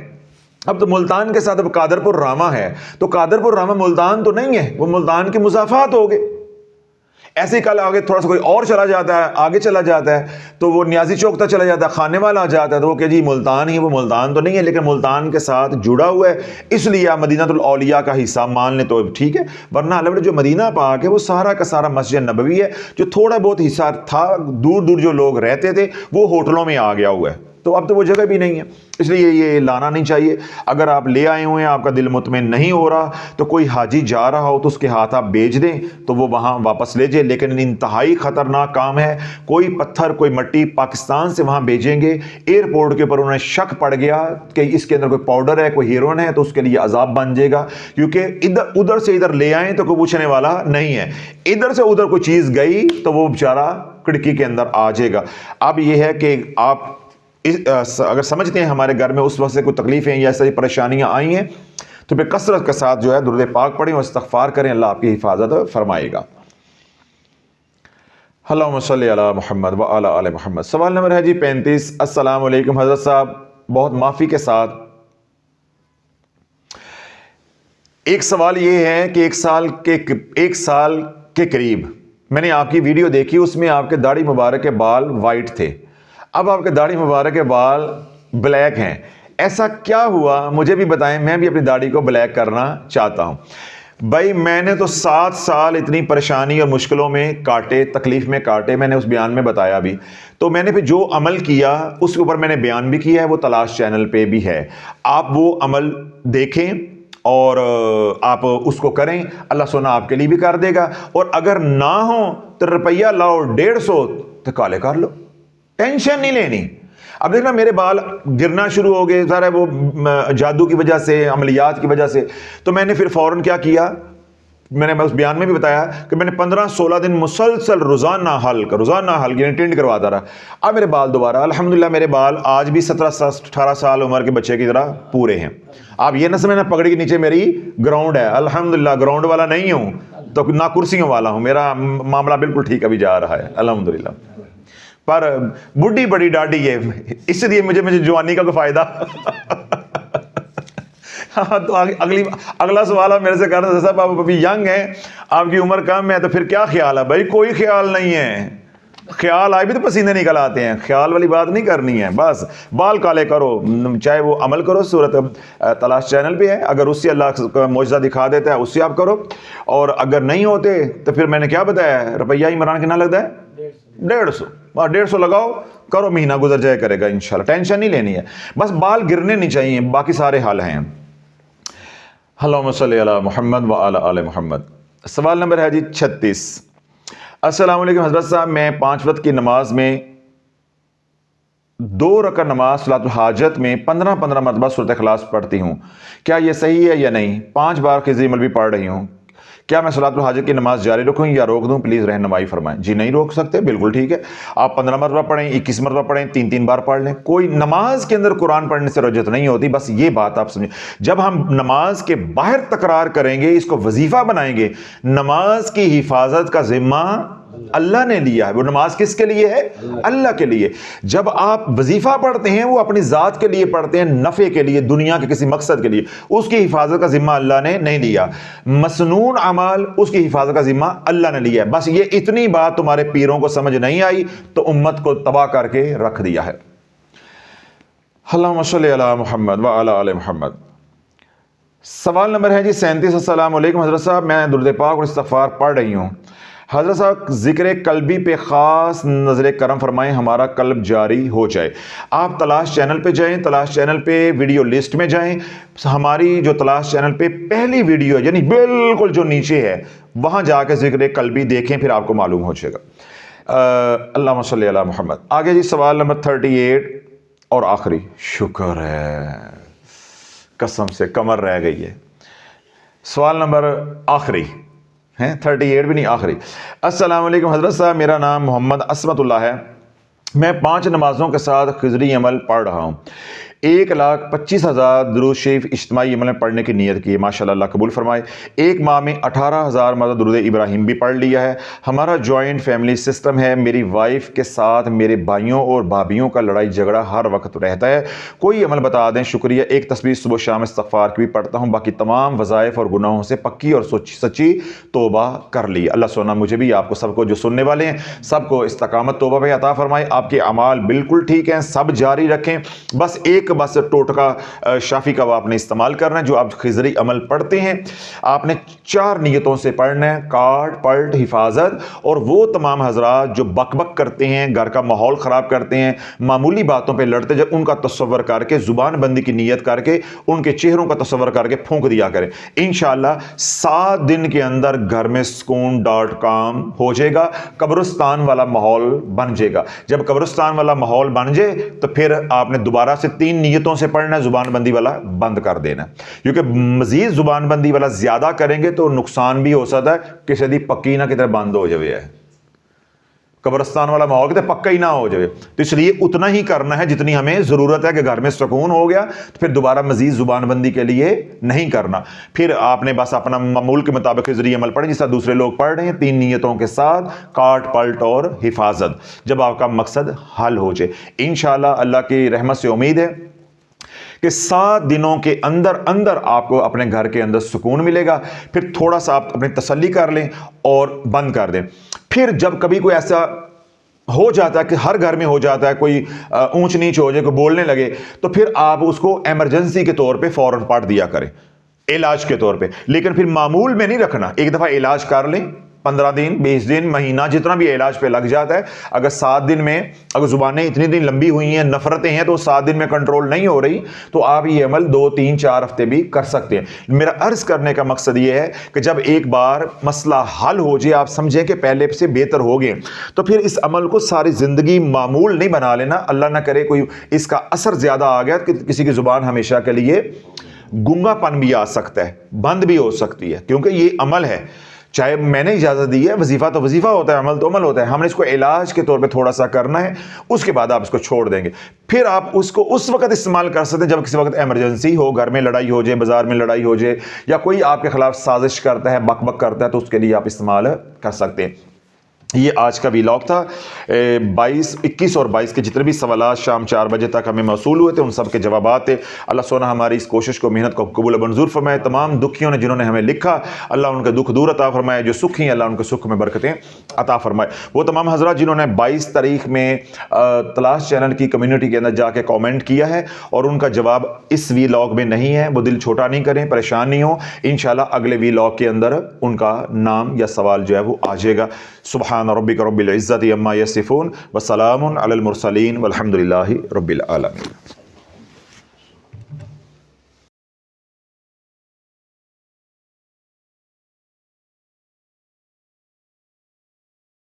اب تو ملتان کے ساتھ اب قادر پور راما ہے، تو قادر پور راما ملتان تو نہیں ہے، وہ ملتان کے مضافات ہو گئے۔ ایسے ہی کل آگے تھوڑا سا کوئی اور چلا جاتا ہے، آگے چلا جاتا ہے تو وہ نیازی چوک تک چلا جاتا ہے، خانے والا آ جاتا ہے تو وہ کہ جی ملتان ہی، وہ ملتان تو نہیں ہے لیکن ملتان کے ساتھ جڑا ہوا ہے، اس لیے آپ مدینہ الاولیاء کا حصہ مان لیں تو ٹھیک ہے، ورنہ البتہ جو مدینہ پاک ہے وہ سارا کا سارا مسجد نبوی ہے، جو تھوڑا بہت حصہ تھا دور دور جو لوگ رہتے تھے وہ ہوٹلوں میں آ گیا ہوا ہے، تو اب تو وہ جگہ بھی نہیں ہے، اس لیے یہ لانا نہیں چاہیے۔ اگر آپ لے آئے ہوئے ہیں، آپ کا دل مطمئن نہیں ہو رہا، تو کوئی حاجی جا رہا ہو تو اس کے ہاتھ آپ بیچ دیں تو وہ وہاں واپس لے جائے، لیکن انتہائی خطرناک کام ہے۔ کوئی پتھر کوئی مٹی پاکستان سے وہاں بھیجیں گے، ایئرپورٹ کے اوپر انہیں شک پڑ گیا کہ اس کے اندر کوئی پاؤڈر ہے، کوئی ہیروئن ہے، تو اس کے لیے عذاب بن جائے گا، کیونکہ ادھر سے ادھر لے آئیں تو کوئی پوچھنے والا نہیں ہے، ادھر سے ادھر کوئی چیز گئی تو وہ بیچارہ کھڑکی کے اندر آ جائے گا۔ اب یہ ہے کہ آپ اگر سمجھتے ہیں ہمارے گھر میں اس وقت سے کوئی تکلیفیں یا ایسی پریشانیاں آئی ہیں تو پھر کثرت کے ساتھ جو ہے درود پاک پڑھیں اور استغفار کریں، اللہ آپ کی حفاظت فرمائے گا۔ اللہم صلی علی محمد وعلی آل محمد۔ سوال نمبر ہے جی 35۔ السلام علیکم حضرت صاحب، بہت معافی کے ساتھ ایک سوال یہ ہے کہ ایک سال کے قریب میں نے آپ کی ویڈیو دیکھی، اس میں آپ کے داڑھی مبارک کے بال وائٹ تھے، اب آپ کے داڑھی مبارک کے بال بلیک ہیں، ایسا کیا ہوا؟ مجھے بھی بتائیں، میں بھی اپنی داڑھی کو بلیک کرنا چاہتا ہوں۔ بھائی میں نے تو 7 سال اتنی پریشانی اور مشکلوں میں کاٹے، تکلیف میں کاٹے، میں نے اس بیان میں بتایا بھی، تو میں نے پھر جو عمل کیا اس کے اوپر میں نے بیان بھی کیا ہے، وہ تلاش چینل پہ بھی ہے، آپ وہ عمل دیکھیں اور آپ اس کو کریں، اللہ سونا آپ کے لیے بھی کر دے گا، اور اگر نہ ہو تو روپیہ لاؤ 150 تو کالے کر لو، ٹینشن نہیں لینی۔ اب دیکھنا میرے بال گرنا شروع ہو گئے، ظاہر ہے وہ جادو کی وجہ سے، عملیات کی وجہ سے، تو میں نے پھر فوراً کیا کیا، میں نے اس بیان میں بھی بتایا کہ میں نے 15-16 دن مسلسل روزانہ حلق یعنی ٹینڈ کرواتا رہا، اب میرے بال دوبارہ الحمدللہ، میرے بال آج بھی 17-18 سال عمر کے بچے کی طرح پورے ہیں۔ آپ یہ نہ سمجھنا پگڑی کے نیچے میری گراؤنڈ ہے، الحمدللہ گراؤنڈ والا نہیں ہوں تو نہ کرسیوں والا ہوں، میرا معاملہ بالکل ٹھیک ابھی جا رہا ہے الحمدللہ، پر بڈھی بڑی ڈاڈی ہے، اس لیے مجھے جوانی کا کوئی فائدہ۔ تو اگلا سوال آپ میرے سے کر رہے ہیں، صاحب آپ ابھی ینگ ہیں، آپ کی عمر کم ہے، تو پھر کیا خیال ہے؟ بھائی کوئی خیال نہیں ہے، خیال آئے بھی تو پسینے نکل آتے ہیں، خیال والی بات نہیں کرنی ہے، بس بال کالے کرو، چاہے وہ عمل کرو، صورت تلاش چینل پہ ہے، اگر اس سے اللہ معجزہ دکھا دیتا ہے اس سے آپ کرو، اور اگر نہیں ہوتے تو پھر میں نے کیا بتایا، روپیہ عمران کتنا لگتا ہے؟ 150، 150 لگاؤ، کرو، مہینہ گزر جائے کرے گا انشاءاللہ، ٹینشن نہیں لینی ہے، بس بال گرنے نہیں چاہیے، باقی سارے حل ہیں۔ اللہم صلی علی محمد وعلی آل محمد۔ سوال نمبر ہے جی 36۔ السلام علیکم حضرت صاحب، میں 5 وقت کی نماز میں 2 رکعت نماز صلاۃ الحاجت میں 15 مرتبہ سورۃ اخلاص پڑھتی ہوں، کیا یہ صحیح ہے یا نہیں؟ 5 بار خضری عمل بھی پڑھ رہی ہوں، کیا میں صلاۃ الحاجت کی نماز جاری رکھوں یا روک دوں؟ پلیز رہنمائی فرمائیں۔ جی نہیں روک سکتے، بالکل ٹھیک ہے، آپ 15 مرتبہ پڑھیں، 21 مرتبہ پڑھیں، 3 بار پڑھ لیں، کوئی نماز کے اندر قرآن پڑھنے سے رجعت نہیں ہوتی، بس یہ بات آپ سمجھیں۔ جب ہم نماز کے باہر تکرار کریں گے، اس کو وظیفہ بنائیں گے، نماز کی حفاظت کا ذمہ اللہ نے لیا ہے، وہ نماز کس کے لیے ہے؟ اللہ کے لیے۔ جب آپ وظیفہ پڑھتے ہیں وہ اپنی ذات کے لیے پڑھتے ہیں، نفع کے لیے، دنیا کے کسی مقصد کے لیے، اس کی حفاظت کا ذمہ اللہ نے نہیں لیا۔ مسنون اعمال، اس کی حفاظت کا ذمہ اللہ نے لیا ہے، بس یہ اتنی بات تمہارے پیروں کو سمجھ نہیں آئی تو امت کو تباہ کر کے رکھ دیا ہے۔ اللہم صلی علی محمد وعلی آل محمد۔ سوال نمبر ہے جی 37۔ السلام علیکم حضرت صاحب، میں درود پاک اور استغفار پڑھ رہی ہوں، حضرت صاحب ذکر قلبی پہ خاص نظر کرم فرمائیں، ہمارا قلب جاری ہو جائے۔ آپ تلاش چینل پہ جائیں، تلاش چینل پہ ویڈیو لسٹ میں جائیں، ہماری جو تلاش چینل پہ پہلی ویڈیو ہے یعنی بالکل جو نیچے ہے وہاں جا کے ذکر قلبی دیکھیں، پھر آپ کو معلوم ہو جائے گا۔ اللہم صلی علی محمد۔ آگے جی سوال نمبر 38 اور آخری، شکر ہے قسم سے کمر رہ گئی ہے، سوال نمبر آخری ہیں، 38 بھی نہیں، آخری۔ السلام علیکم حضرت صاحب، میرا نام محمد عصمت اللہ ہے، میں 5 نمازوں کے ساتھ خضری عمل پڑھ رہا ہوں، 1,25,000 درود شریف اجتماعی عمل میں پڑھنے کی نیت کی ہے، ماشاءاللہ اللہ قبول فرمائے۔ 1 ماہ میں 18,000 مرتبہ درود ابراہیم بھی پڑھ لیا ہے۔ ہمارا جوائنٹ فیملی سسٹم ہے، میری وائف کے ساتھ میرے بھائیوں اور بھابھیوں کا لڑائی جھگڑا ہر وقت رہتا ہے، کوئی عمل بتا دیں، شکریہ۔ 1 تسبیح صبح شام استغفار کی بھی پڑھتا ہوں، باقی تمام وظائف اور گناہوں سے پکی اور سچی توبہ کر لی۔ اللہ سونا مجھے بھی، آپ کو، سب کو جو سننے والے ہیں سب کو استقامت توبہ پہ عطا فرمائے، آپ کے اعمال بالکل ٹھیک ہیں، سب جاری رکھیں، بس ایک ایک بس ٹوٹکا شافی کا وہ آپ نے استعمال کرنا ہے. جو آپ خضری عمل پڑھتے ہیں آپ نے 4 نیتوں سے پڑھنا ہے: کاٹ پلٹ حفاظت. اور وہ تمام حضرات جو بک بک کرتے ہیں، گھر کا ماحول خراب کرتے ہیں، معمولی باتوں پہ لڑتے، جب ان کا تصور کر کے زبان بندی کی نیت کر کے ان کے چہروں کا تصور کر کے پھونک دیا کریں. انشاءاللہ 7 دن کے اندر گھر میں سکون .com ہو جائے گا، قبرستان والا ماحول بن جائے گا. جب قبرستان والا ماحول بن جائے تو پھر آپ نے دوبارہ سے 3 نیتوں سے پڑھنا ہے، زبان بندی والا بند کر دینا. کیونکہ مزید زبان بندی والا زیادہ کریں گے تو نقصان بھی ہو سکتا ہے، کسی دی پکی نہ کتنے بند ہو جائے ہے، قبرستان والا ماحول کہتے پکا ہی نہ ہو جائے. تو اس لیے اتنا ہی کرنا ہے جتنی ہمیں ضرورت ہے کہ گھر میں سکون ہو گیا تو پھر دوبارہ مزید زبان بندی کے لیے نہیں کرنا. پھر آپ نے بس اپنا معمول کے مطابق ذریعے عمل پڑھیں جس طرح دوسرے لوگ پڑھ رہے ہیں، 3 نیتوں کے ساتھ کاٹ پلٹ اور حفاظت، جب آپ کا مقصد حل ہو جائے. انشاءاللہ اللہ کی رحمت سے امید ہے کہ 7 دنوں کے اندر اندر آپ کو اپنے گھر کے اندر سکون ملے گا. پھر تھوڑا سا آپ اپنی تسلی کر لیں اور بند کر دیں. پھر جب کبھی کوئی ایسا ہو جاتا ہے کہ ہر گھر میں ہو جاتا ہے، کوئی اونچ نیچ ہو جائے، کوئی بولنے لگے، تو پھر آپ اس کو ایمرجنسی کے طور پہ فوراً پڑھ دیا کریں، علاج کے طور پہ. لیکن پھر معمول میں نہیں رکھنا. ایک دفعہ علاج کر لیں، 15 دن 20 دن مہینہ جتنا بھی علاج پہ لگ جاتا ہے. اگر 7 دن میں اگر زبانیں اتنی دن لمبی ہوئی ہیں، نفرتیں ہیں، تو 7 دن میں کنٹرول نہیں ہو رہی تو آپ یہ عمل 2 3 4 ہفتے بھی کر سکتے ہیں. میرا عرض کرنے کا مقصد یہ ہے کہ جب ایک بار مسئلہ حل ہو جائے، آپ سمجھیں کہ پہلے سے بہتر ہو گئے، تو پھر اس عمل کو ساری زندگی معمول نہیں بنا لینا. اللہ نہ کرے کوئی اس کا اثر زیادہ آ گیا کہ کسی کی زبان ہمیشہ کے لیے گنگا پن بھی آ سکتا ہے، بند بھی ہو سکتی ہے. کیونکہ یہ عمل ہے، چاہے میں نے اجازت دی ہے، وظیفہ تو وظیفہ ہوتا ہے، عمل تو عمل ہوتا ہے. ہم نے اس کو علاج کے طور پہ تھوڑا سا کرنا ہے، اس کے بعد آپ اس کو چھوڑ دیں گے. پھر آپ اس کو اس وقت استعمال کر سکتے ہیں جب کسی وقت ایمرجنسی ہو، گھر میں لڑائی ہو جائے، بازار میں لڑائی ہو جائے، یا کوئی آپ کے خلاف سازش کرتا ہے، بک بک کرتا ہے، تو اس کے لیے آپ استعمال کر سکتے ہیں. یہ آج کا ویلاگ تھا. 21 اور 22 کے جتنے بھی سوالات شام 4 بجے تک ہمیں موصول ہوئے تھے ان سب کے جوابات تھے. اللہ سونا ہماری اس کوشش کو، محنت کو قبول و منظور فرمائے. تمام دکھیوں نے جنہوں نے ہمیں لکھا، اللہ ان کے دکھ دور عطا فرمائے. جو سکھی ہیں اللہ ان کے سکھ میں برکتیں عطا فرمائے. وہ تمام حضرات جنہوں نے 22 تاریخ میں تلاش چینل کی کمیونٹی کے اندر جا کے کامنٹ کیا ہے اور ان کا جواب اس ویلاگ میں نہیں ہے، وہ دل چھوٹا نہیں کریں، پریشان نہیں ہوں. انشاءاللہ اگلے ویلاگ کے اندر ان کا نام یا سوال جو ہے وہ آ جائے گا. سبحان ربک رب العزت عما یصفون وسلام علی المرسلین والحمد للہ رب العالمین.